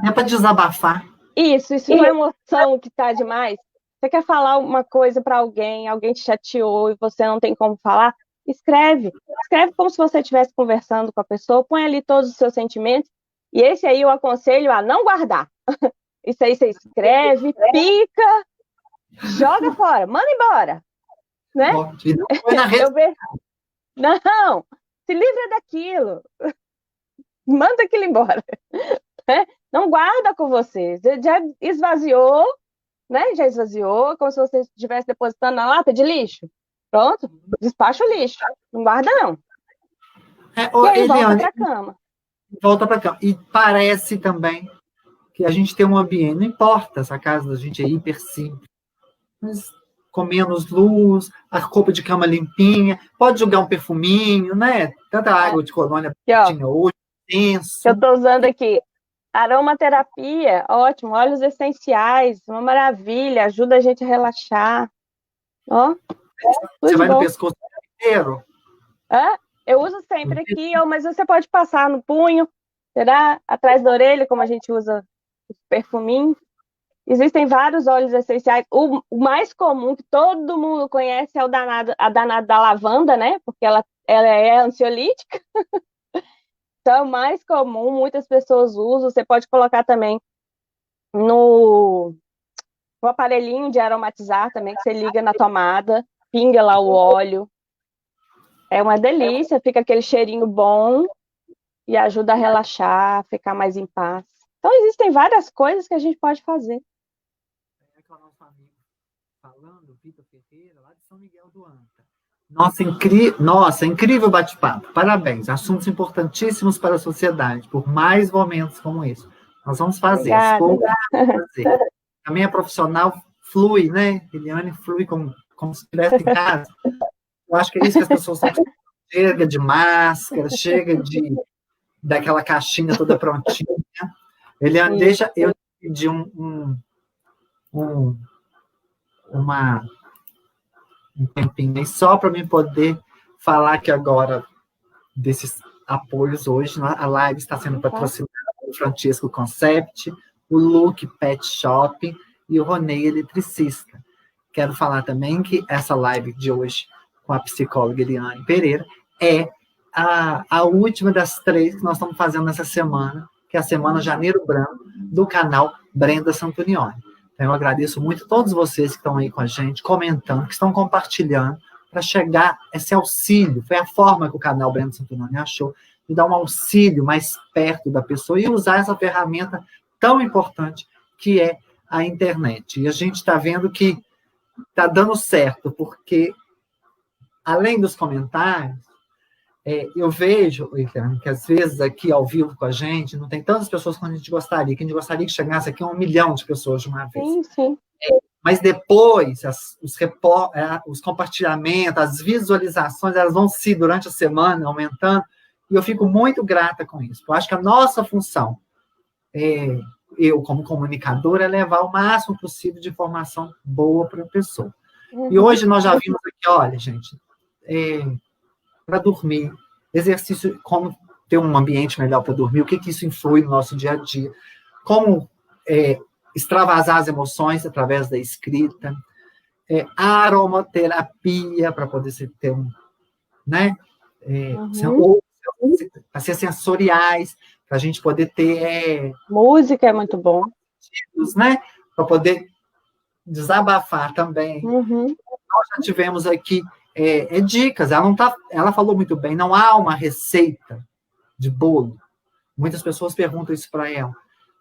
É para desabafar. Isso, se for emoção que tá demais, você quer falar uma coisa para alguém te chateou e você não tem como falar, escreve. Escreve como se você estivesse conversando com a pessoa, põe ali todos os seus sentimentos, e esse aí eu aconselho a não guardar. Isso aí você escreve, pica, joga fora, manda embora. Né? Não, se livra daquilo. Manda aquilo embora. Não guarda com você. Já esvaziou, né? Já esvaziou, como se você estivesse depositando na lata de lixo. Pronto, despacha o lixo. Não guarda, não. E aí volta para a cama. Volta para a cama. E parece também que a gente tem um ambiente, não importa se a casa da gente é hiper simples, mas com menos luz, a roupa de cama limpinha, pode jogar um perfuminho, né? Tanta água de colônia tinha hoje, intenso. Que eu estou usando aqui. Aromaterapia, ótimo. Óleos essenciais, uma maravilha. Ajuda a gente a relaxar. Ó, você vai no pescoço inteiro? Eu uso sempre aqui, mas você pode passar no punho, será? Atrás da orelha, como a gente usa os perfuminhos. Existem vários óleos essenciais. O mais comum, que todo mundo conhece, é a danada da lavanda, né? Porque ela é ansiolítica. Então, é o mais comum, muitas pessoas usam. Você pode colocar também no aparelhinho de aromatizar também, que você liga na tomada, pinga lá o óleo. É uma delícia, fica aquele cheirinho bom e ajuda a relaxar, ficar mais em paz. Então, existem várias coisas que a gente pode fazer. É o nosso amigo falando, Vitor Ferreira, lá de São Miguel do Anta. Nossa, incrível bate-papo. Parabéns. Assuntos importantíssimos para a sociedade, por mais momentos como esse. Nós vamos fazer. Fazer. A minha profissional flui, né? Eliane flui como se estivesse em casa. Eu acho que é isso que as pessoas estão. Chega de máscara, chega daquela caixinha toda prontinha. Eliane, deixa eu pedir um tempinho aí, só para mim poder falar aqui agora desses apoios hoje. A live está sendo patrocinada pelo Francesco Concept, o Look Pet Shop e o Ronei Eletricista. Quero falar também que essa live de hoje com a psicóloga Eliane Pereira é a última das 3 que nós estamos fazendo nessa semana, que é a Semana Janeiro Branco, do canal Brenda Santonioni. Então, eu agradeço muito a todos vocês que estão aí com a gente, comentando, que estão compartilhando, para chegar esse auxílio. Foi a forma que o canal Brenda Santonioni achou de dar um auxílio mais perto da pessoa e usar essa ferramenta tão importante que é a internet. E a gente está vendo que está dando certo, porque, além dos comentários, eu vejo, que às vezes aqui ao vivo com a gente, não tem tantas pessoas quanto a gente gostaria, que a gente gostaria que chegasse aqui a 1 milhão de pessoas de uma vez. Sim, sim. Mas depois, os compartilhamentos, as visualizações, elas vão se, durante a semana, aumentando, e eu fico muito grata com isso. Eu acho que a nossa função, eu como comunicadora, é levar o máximo possível de informação boa para a pessoa. E hoje nós já vimos aqui, olha, gente, para dormir, exercício, como ter um ambiente melhor para dormir, o que isso influi no nosso dia a dia, como extravasar as emoções através da escrita, aromaterapia, para poder ter né? Para ser sensoriais, para a gente poder ter... música é muito bom. Né? Para poder desabafar também. Nós já tivemos aqui dicas, ela falou muito bem, não há uma receita de bolo. Muitas pessoas perguntam isso para ela.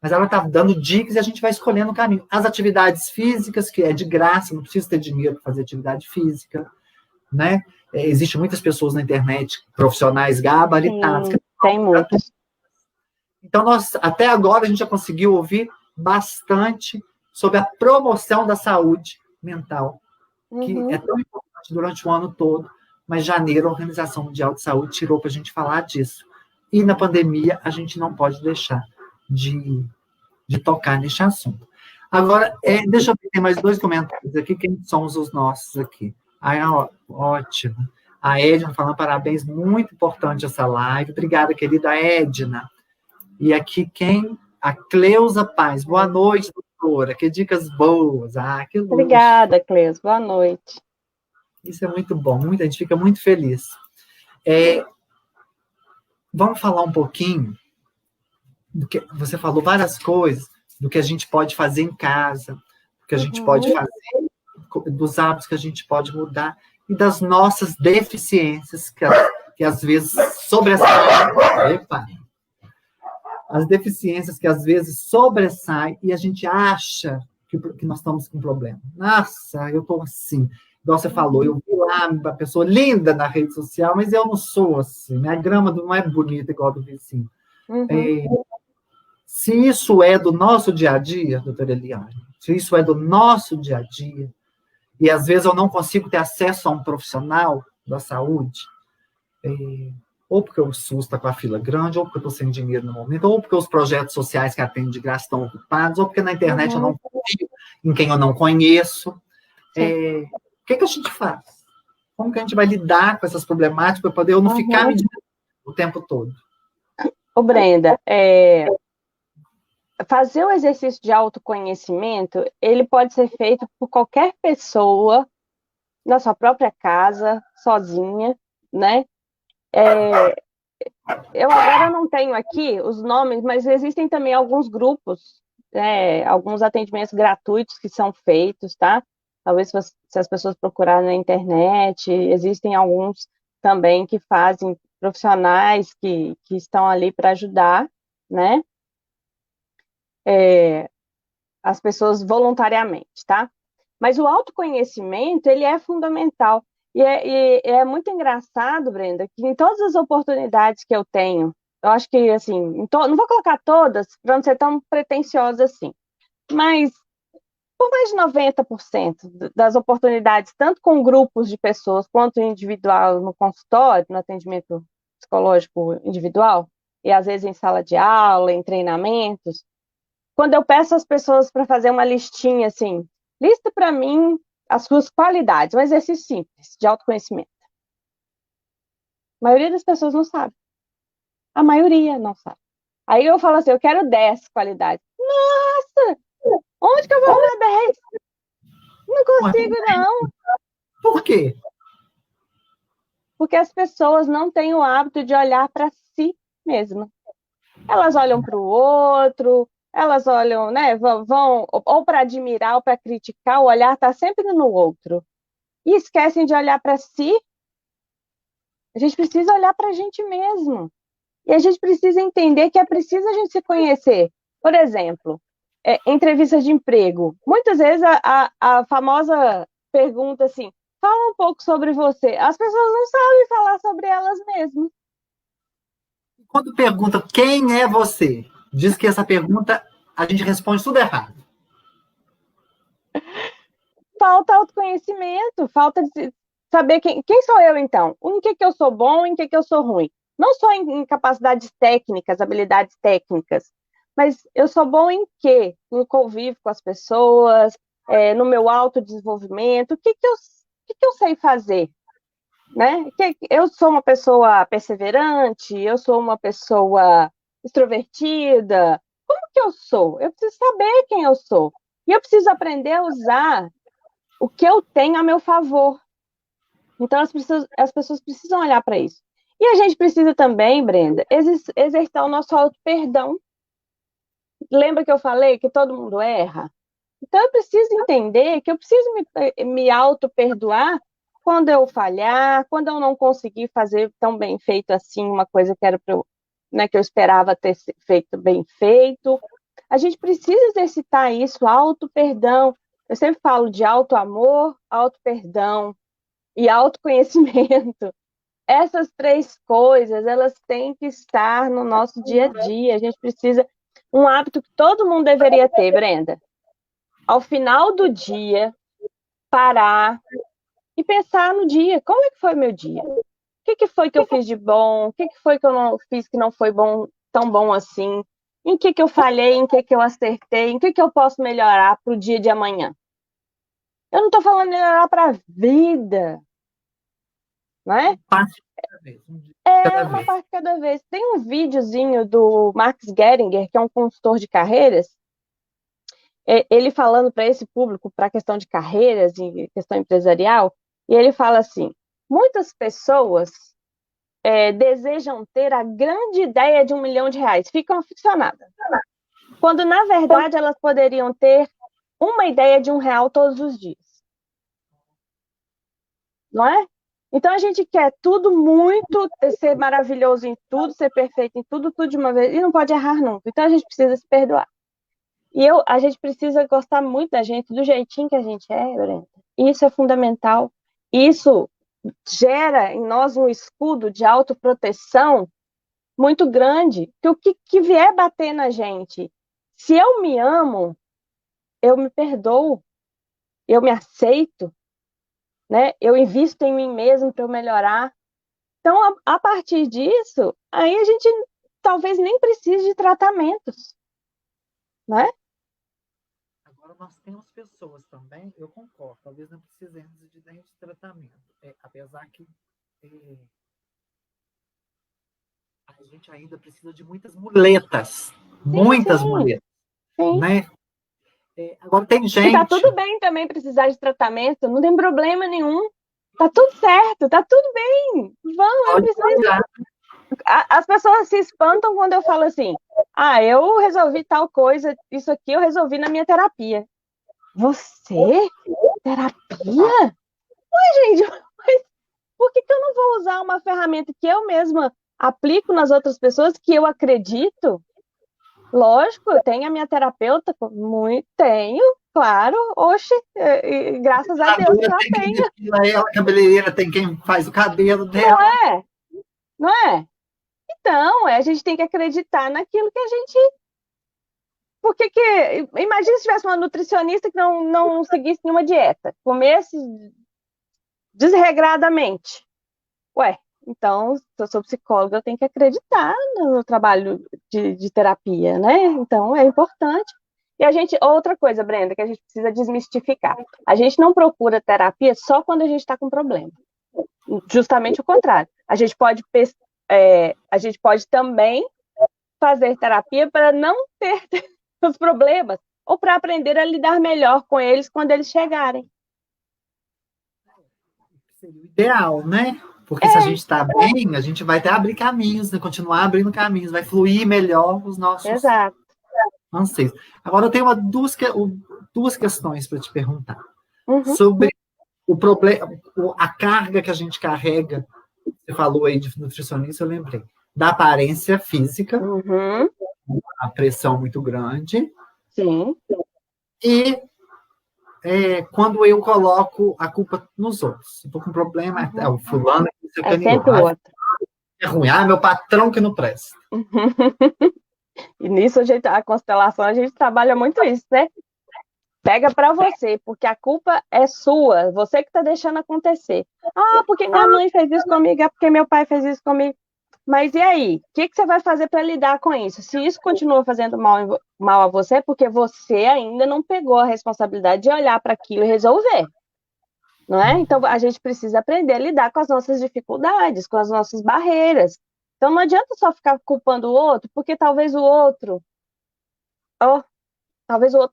Mas ela está dando dicas e a gente vai escolhendo o caminho. As atividades físicas, que é de graça, não precisa ter dinheiro para fazer atividade física, né? Existem muitas pessoas na internet, profissionais gabaritados. Sim, tem muitos. Então, até agora, a gente já conseguiu ouvir bastante sobre a promoção da saúde mental, que é tão importante durante o ano todo, mas janeiro a Organização Mundial de Saúde tirou para a gente falar disso. E na pandemia, a gente não pode deixar de tocar nesse assunto. Agora, deixa eu ver, tem mais 2 comentários aqui, quem somos os nossos aqui? Ótimo. A Edna falando parabéns, muito importante essa live. Obrigada, querida Edna. E aqui a Cleusa Paz. Boa noite, doutora. Que dicas boas. Que luxo. Obrigada, Cleusa. Boa noite. Isso é muito bom. A gente fica muito feliz. Vamos falar um pouquinho do que você falou, várias coisas do que a gente pode fazer em casa, do que a gente pode fazer, dos hábitos que a gente pode mudar e das nossas deficiências que às vezes as deficiências que às vezes sobressaem e a gente acha que nós estamos com um problema. Nossa, eu estou assim. Igual você falou, eu vi lá uma pessoa linda na rede social, mas eu não sou assim. Minha grama não é bonita igual a do vizinho. Se isso é do nosso dia a dia, doutora Eliane, se isso é do nosso dia a dia, e às vezes eu não consigo ter acesso a um profissional da saúde, ou porque o SUS está com a fila grande, ou porque eu estou sem dinheiro no momento, ou porque os projetos sociais que atendem de graça estão ocupados, ou porque na internet eu não confio em quem eu não conheço. O que a gente faz? Como que a gente vai lidar com essas problemáticas para poder eu não ficar medindo o tempo todo? Ô, Brenda, fazer o exercício de autoconhecimento, ele pode ser feito por qualquer pessoa, na sua própria casa, sozinha, né? Eu agora não tenho aqui os nomes, mas existem também alguns grupos, alguns atendimentos gratuitos que são feitos, tá? Talvez se as pessoas procurarem na internet, existem alguns também que fazem profissionais que estão ali para ajudar, né? As pessoas voluntariamente, tá? Mas o autoconhecimento, ele é fundamental. E é muito engraçado, Brenda, que em todas as oportunidades que eu tenho, eu acho que, assim, não vou colocar todas, para não ser tão pretensiosa assim, mas por mais de 90% das oportunidades, tanto com grupos de pessoas quanto individual no consultório, no atendimento psicológico individual, e às vezes em sala de aula, em treinamentos, quando eu peço às pessoas para fazer uma listinha assim, lista para mim as suas qualidades, um exercício simples de autoconhecimento. A maioria das pessoas não sabe. A maioria não sabe. Aí eu falo assim, eu quero 10 qualidades. Nossa, onde que eu vou arrumar 10? Não consigo, não. Por quê? Porque as pessoas não têm o hábito de olhar para si mesma. Elas olham para o outro, elas olham, né, vão ou para admirar ou para criticar, o olhar está sempre no outro. E esquecem de olhar para si. A gente precisa olhar para a gente mesmo. E a gente precisa entender que é preciso a gente se conhecer. Por exemplo, entrevistas de emprego. Muitas vezes a famosa pergunta assim, fala um pouco sobre você. As pessoas não sabem falar sobre elas mesmas. Quando pergunta quem é você, diz que essa pergunta a gente responde tudo errado. Falta autoconhecimento, falta de saber quem sou eu, então. Em que eu sou bom, em que eu sou ruim. Não só em capacidades técnicas, habilidades técnicas, mas eu sou bom em quê? No convívio com as pessoas, no meu autodesenvolvimento, o que eu sei fazer? Né? Eu sou uma pessoa perseverante, eu sou uma pessoa extrovertida. Como que eu sou? Eu preciso saber quem eu sou. E eu preciso aprender a usar o que eu tenho a meu favor. Então, as pessoas precisam olhar para isso. E a gente precisa também, Brenda, exercitar o nosso auto-perdão. Lembra que eu falei que todo mundo erra? Então, eu preciso entender que eu preciso me auto-perdoar quando eu falhar, quando eu não conseguir fazer tão bem feito assim uma coisa que era né, que eu esperava ter feito bem feito. A gente precisa exercitar isso, auto-perdão. Eu sempre falo de auto-amor, auto-perdão e autoconhecimento. Essas três coisas, elas têm que estar no nosso dia a dia. A gente precisa, um hábito que todo mundo deveria ter, Brenda. Ao final do dia, parar e pensar no dia. Como é que foi meu dia? O que foi que eu fiz de bom? O que foi que eu não fiz que não foi bom, tão bom assim? Em que eu falhei? Em que eu acertei? Em que eu posso melhorar para o dia de amanhã? Eu não estou falando melhorar para a vida, não é? Parte cada vez, um dia É cada uma vez. parte cada vez. Tem um videozinho do Max Geringer, que é um consultor de carreiras, ele falando para esse público, para a questão de carreiras e questão empresarial, e ele fala assim: muitas pessoas desejam ter a grande ideia de R$ 1 milhão, ficam aficionadas, quando na verdade elas poderiam ter uma ideia de R$ 1 todos os dias, não é? Então a gente quer tudo muito, ser maravilhoso em tudo, ser perfeito em tudo, tudo de uma vez, e não pode errar nunca. Então a gente precisa se perdoar. E a gente precisa gostar muito da gente, do jeitinho que a gente é, Brenda. Isso é fundamental. Isso gera em nós um escudo de autoproteção muito grande. Que o que vier bater na gente, se eu me amo, eu me perdoo, eu me aceito, né? Eu invisto em mim mesmo para eu melhorar. Então, a partir disso, aí a gente talvez nem precise de tratamentos, né? Agora, nós temos pessoas também, eu concordo, talvez não precisemos de nenhum tratamento, apesar que a gente ainda precisa de muitas muletas, Sim, muitas sim. muletas. Sim. né? Agora tem E gente... tá tudo bem também precisar de tratamento, não tem problema nenhum. Tá tudo certo, tá tudo bem. Vamos, eu preciso. As pessoas se espantam quando eu falo assim: ah, eu resolvi tal coisa, isso aqui eu resolvi na minha terapia. Você? Terapia? Ué, gente, mas por que eu não vou usar uma ferramenta que eu mesma aplico nas outras pessoas, que eu acredito? Lógico, eu tenho a minha terapeuta, muito tenho, claro, oxe, graças a Deus que ela tem quem tenha, depila ela, a cabeleireira tem quem faz o cabelo não dela. é? Não é? Então, a gente tem que acreditar naquilo que a gente. Porque imagina se tivesse uma nutricionista que não seguisse nenhuma dieta, comesse desregradamente. Ué, então, se eu sou psicóloga, eu tenho que acreditar no trabalho de terapia, né? Então, é importante. E outra coisa, Brenda, que a gente precisa desmistificar. A gente não procura terapia só quando a gente está com problema. Justamente o contrário. A gente pode também fazer terapia para não ter os problemas ou para aprender a lidar melhor com eles quando eles chegarem. Seria o ideal, né? Porque se a gente está bem, a gente vai até abrir caminhos, né? Continuar abrindo caminhos, vai fluir melhor os nossos Exato. anseios. Agora eu tenho duas questões para te perguntar. Uhum. Sobre o problema, a carga que a gente carrega, você falou aí de nutricionista, eu lembrei, da aparência física, Uhum. a pressão muito grande, Sim. e quando eu coloco a culpa nos outros. Se estou com problema, é o fulano que se É sempre o sacaneou. outro. É ruim, meu patrão que não presta. E nisso a constelação, a gente trabalha muito isso, né? Pega para você, porque a culpa é sua, você que está deixando acontecer. Ah, porque minha mãe fez isso comigo, é porque meu pai fez isso comigo. Mas e aí? O que você vai fazer para lidar com isso? Se isso continua fazendo mal a você, é porque você ainda não pegou a responsabilidade de olhar para aquilo e resolver. Não é? Então a gente precisa aprender a lidar com as nossas dificuldades, com as nossas barreiras. Então não adianta só ficar culpando o outro, porque talvez o outro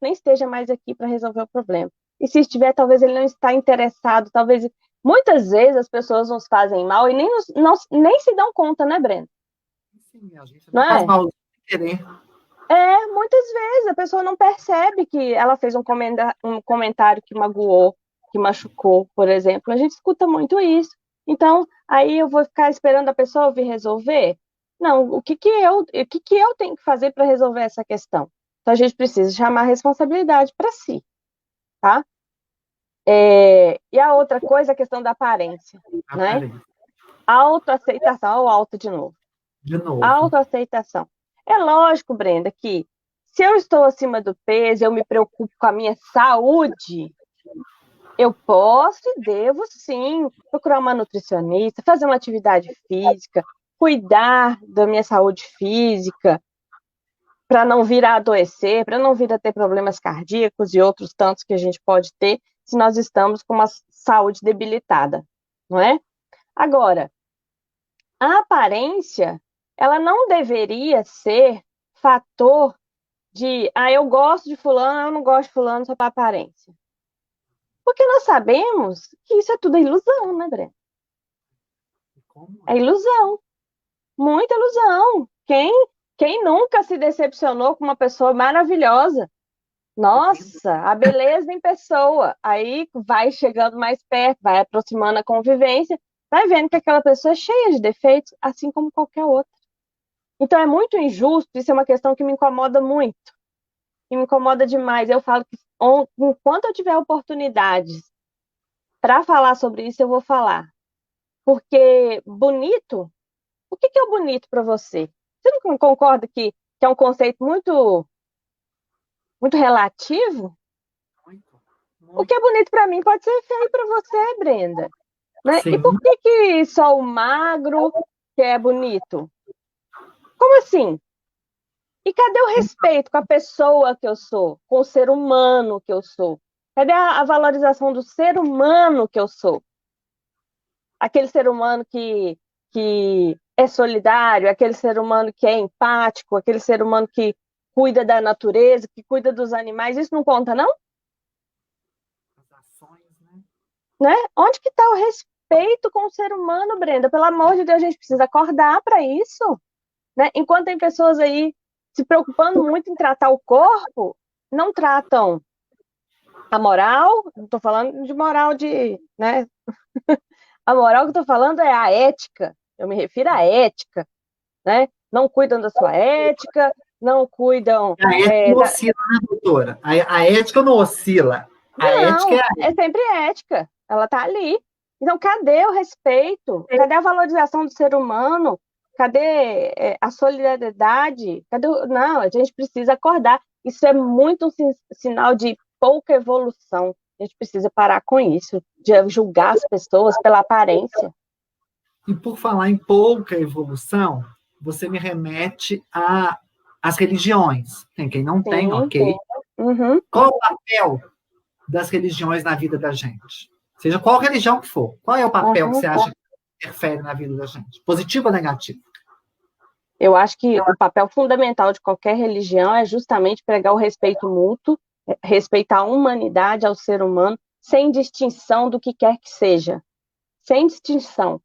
nem esteja mais aqui para resolver o problema. E se estiver, talvez ele não está interessado, talvez. Muitas vezes as pessoas nos fazem mal e nem se dão conta, né, Breno? Sim, a gente Não não faz é? mal sem querer. Muitas vezes a pessoa não percebe que ela fez um comentário que magoou, que machucou, por exemplo. A gente escuta muito isso. Então, aí eu vou ficar esperando a pessoa vir resolver? Não, o que eu tenho que fazer para resolver essa questão? Então, a gente precisa chamar a responsabilidade para si, tá? E a outra coisa, a questão da aparência, né? Autoaceitação, ou auto de novo. De novo. Autoaceitação. É lógico, Brenda, que se eu estou acima do peso, eu me preocupo com a minha saúde, eu posso e devo sim procurar uma nutricionista, fazer uma atividade física, cuidar da minha saúde física, para não vir a adoecer, para não vir a ter problemas cardíacos e outros tantos que a gente pode ter se nós estamos com uma saúde debilitada, não é? Agora, a aparência, ela não deveria ser fator de, eu gosto de fulano, eu não gosto de fulano só para aparência. Porque nós sabemos que isso é tudo ilusão, né, Breno? É ilusão. Muita ilusão. Quem nunca se decepcionou com uma pessoa maravilhosa? Nossa, a beleza em pessoa. Aí vai chegando mais perto, vai aproximando a convivência, vai vendo que aquela pessoa é cheia de defeitos, assim como qualquer outra. Então é muito injusto, isso é uma questão que me incomoda muito, que me incomoda demais. Eu falo que enquanto eu tiver oportunidades para falar sobre isso, eu vou falar. Porque bonito, o que é o bonito para você? Você não concorda que é um conceito muito, muito relativo? O que é bonito para mim pode ser feio para você, Brenda. Né? E por que só o magro que é bonito? Como assim? E cadê o respeito com a pessoa que eu sou, com o ser humano que eu sou? Cadê a valorização do ser humano que eu sou? Aquele ser humano que é solidário, aquele ser humano que é empático, aquele ser humano que cuida da natureza, que cuida dos animais, isso não conta, não? As ações, Né? Onde que está o respeito com o ser humano, Brenda? Pelo amor de Deus, a gente precisa acordar para isso. Né? Enquanto tem pessoas aí se preocupando muito em tratar o corpo, não tratam a moral, não estou falando de moral de, né? A moral que eu estou falando é a ética, eu me refiro à ética, né? Não cuidam da sua ética, não cuidam... A ética não oscila, né, doutora? A ética não oscila. A ética Não, é a é sempre ética, ela está ali. Então, cadê o respeito? Cadê a valorização do ser humano? Cadê a solidariedade? Não, a gente precisa acordar. Isso é muito um sinal de pouca evolução. A gente precisa parar com isso, de julgar as pessoas pela aparência. E por falar em pouca evolução, você me remete às religiões. Tem quem não tem, Sim. ok. Uhum. Qual o papel das religiões na vida da gente? Seja qual religião que for. Qual é o papel que você acha que interfere na vida da gente? Positivo ou negativo? Eu acho que o papel fundamental de qualquer religião é justamente pregar o respeito mútuo, respeitar a humanidade ao ser humano, sem distinção do que quer que seja. Sem distinção.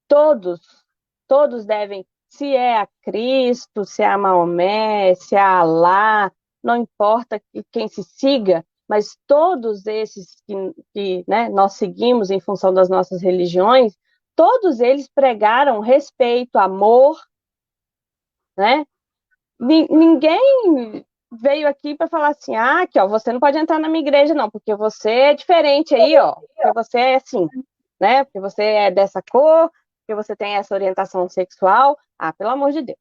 Todos devem, se é a Cristo, se é a Maomé, se é a Alá, não importa quem se siga, mas todos esses que né, nós seguimos em função das nossas religiões, todos eles pregaram respeito, amor, né? Ninguém veio aqui para falar assim, aqui, ó, você não pode entrar na minha igreja não, porque você é diferente aí, ó, porque você é assim, né? Porque você é dessa cor, porque você tem essa orientação sexual, pelo amor de Deus,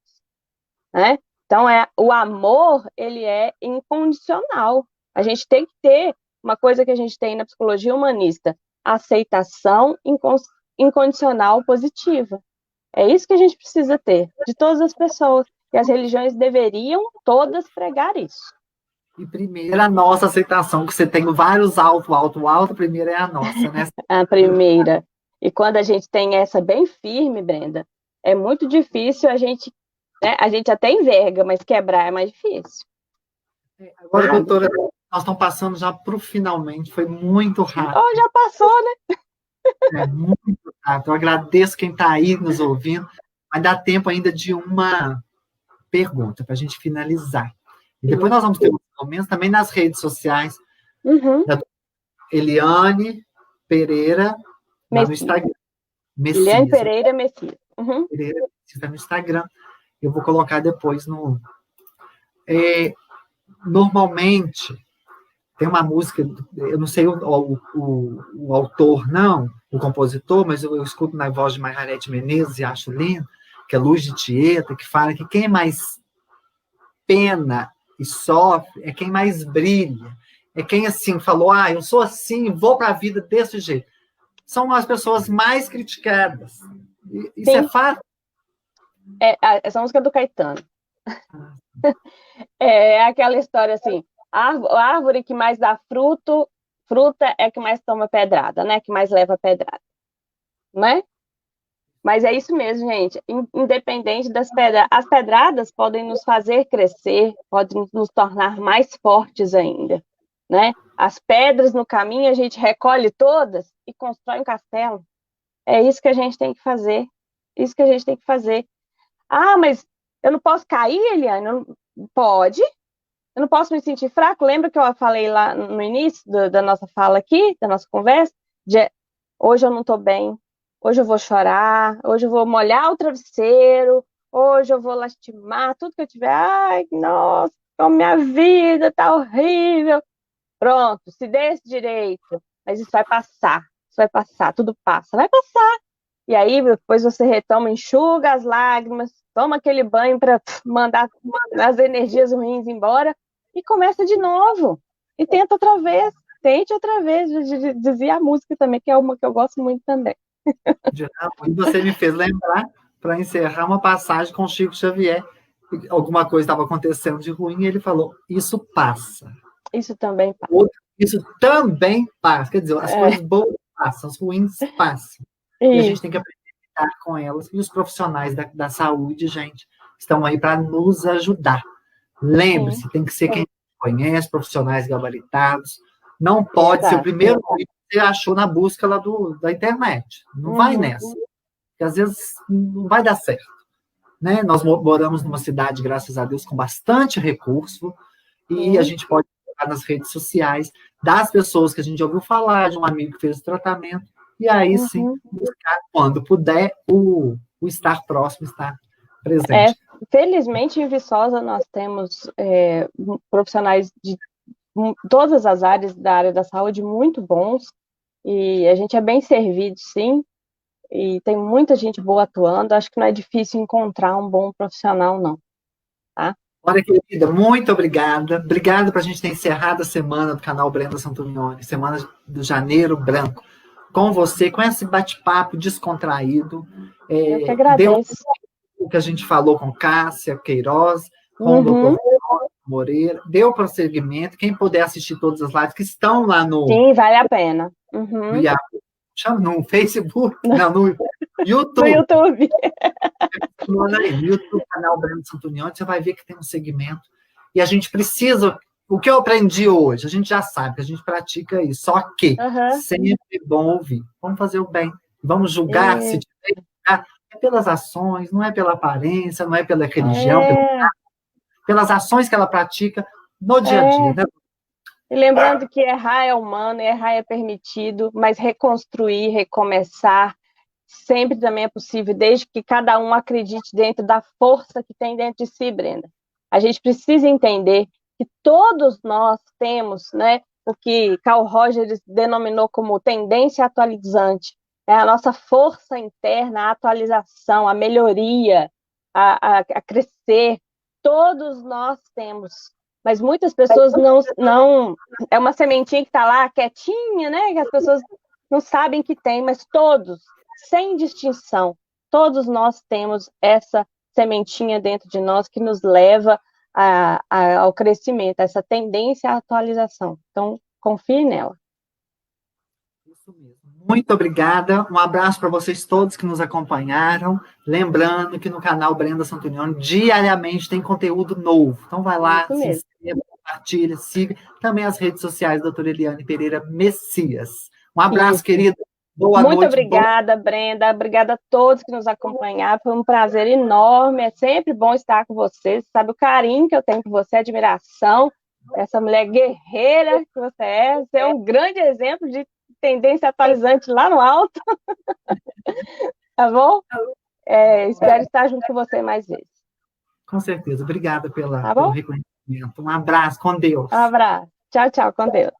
né? Então, o amor, ele é incondicional. A gente tem que ter uma coisa que a gente tem na psicologia humanista, aceitação incondicional positiva. É isso que a gente precisa ter, de todas as pessoas. E as religiões deveriam todas pregar isso. E primeiro, a nossa aceitação, que você tem vários alto, alto, alto, primeiro é a nossa, né? A primeira. E quando a gente tem essa bem firme, Brenda, é muito difícil a gente até enverga, mas quebrar é mais difícil. Agora, doutora, nós estamos passando já para o finalmente, foi muito rápido. Oh, já passou, né? É muito rápido. Eu agradeço quem está aí nos ouvindo, mas dá tempo ainda de uma pergunta para a gente finalizar. E depois nós vamos ter momentos também nas redes sociais. Da Eliane Pereira, lá no Instagram. Messias. Eliane Pereira Messias. Pereira Messias no Instagram. Eu vou colocar depois no... normalmente, tem uma música, eu não sei o autor, não, o compositor, mas eu escuto na voz de Margarete Menezes e acho lindo, que é Luz de Tieta, que fala que quem mais pena e sofre é quem mais brilha. É quem, assim, falou, eu sou assim, vou para a vida desse jeito. São as pessoas mais criticadas. Isso é fato? Essa música é do Caetano. É aquela história assim, a árvore que mais dá fruta é que mais toma pedrada, né? Que mais leva pedrada, né? Mas é isso mesmo, gente. Independente das pedradas, as pedradas podem nos fazer crescer, podem nos tornar mais fortes ainda, né? As pedras no caminho a gente recolhe todas e constrói um castelo. É isso que a gente tem que fazer. Isso que a gente tem que fazer. Mas eu não posso cair, Eliane? Pode. Eu não posso me sentir fraco. Lembra que eu falei lá no início da nossa fala aqui, da nossa conversa? Hoje eu não estou bem. Hoje eu vou chorar. Hoje eu vou molhar o travesseiro. Hoje eu vou lastimar tudo que eu tiver. Ai, nossa, minha vida está horrível. Pronto, se dê esse direito. Mas isso vai passar. Isso vai passar. Tudo passa. Vai passar. E aí, depois você retoma, enxuga as lágrimas, toma aquele banho para mandar as energias ruins embora e começa de novo. E tenta outra vez. Tente outra vez. Dizia a música também, que é uma que eu gosto muito também. E você me fez lembrar, para encerrar, uma passagem com o Chico Xavier. Alguma coisa estava acontecendo de ruim e ele falou, isso passa. Isso também passa. Isso também passa. Quer dizer, as coisas boas passam, as ruins passam. E a gente tem que aprender a lidar com elas. E os profissionais da saúde, gente, estão aí para nos ajudar. Lembre-se, tem que ser quem conhece, profissionais gabaritados. Não pode ser o primeiro que você achou na busca lá da internet. Não vai nessa. Porque às vezes não vai dar certo. Né? Nós moramos numa cidade, graças a Deus, com bastante recurso, e a gente pode colocar nas redes sociais das pessoas que a gente ouviu falar, de um amigo que fez o tratamento, e aí sim, buscar, quando puder, o estar próximo, estar presente. Felizmente, em Viçosa, nós temos profissionais de todas as áreas da área da saúde muito bons, e a gente é bem servido, sim, e tem muita gente boa atuando. Acho que não é difícil encontrar um bom profissional, não. Tá? Olha, querida, muito obrigada. Obrigada para a gente ter encerrado a semana do canal Brenda Santonioni, semana do Janeiro Branco, com você, com esse bate-papo descontraído. Eu que agradeço. O que a gente falou com Cássia Queiroz, com o doutor Moreira, deu prosseguimento. Quem puder assistir todas as lives que estão lá no... Sim, vale a pena. No Facebook, não, no YouTube. No YouTube. No YouTube, canal Brenda Santonioni, você vai ver que tem um segmento. E a gente precisa... O que eu aprendi hoje? A gente já sabe que a gente pratica isso. Só que sempre é bom ouvir. Vamos fazer o bem. Vamos julgar se tiver. É pelas ações, não é pela aparência, não é pela religião, pelas ações que ela pratica no dia a dia. Né? E lembrando que errar é humano, errar é permitido, mas reconstruir, recomeçar, sempre também é possível, desde que cada um acredite dentro da força que tem dentro de si, Brenda. A gente precisa entender que todos nós temos, né, o que Carl Rogers denominou como tendência atualizante, é a nossa força interna, a atualização, a melhoria, a crescer. Todos nós temos, mas muitas pessoas não é uma sementinha que está lá quietinha, né? Que as pessoas não sabem que tem, mas todos, sem distinção, todos nós temos essa sementinha dentro de nós que nos leva ao crescimento, essa tendência à atualização. Então, confie nela. Isso mesmo. Muito obrigada. Um abraço para vocês todos que nos acompanharam. Lembrando que no canal Brenda Santonioni, diariamente tem conteúdo novo. Então vai lá, se inscreva, compartilha, siga. Também as redes sociais da doutora Eliane Pereira Messias. Um abraço, querida. Boa noite. Muito obrigada, Brenda. Obrigada a todos que nos acompanharam. Foi um prazer enorme. É sempre bom estar com vocês. Sabe o carinho que eu tenho por você, a admiração. Essa mulher guerreira que você é. Você é um grande exemplo de tendência atualizante lá no alto. Tá bom? Espero estar junto com você mais vezes. Com certeza. Obrigada pelo reconhecimento. Um abraço. Com Deus. Um abraço. Tchau, tchau. Com Deus.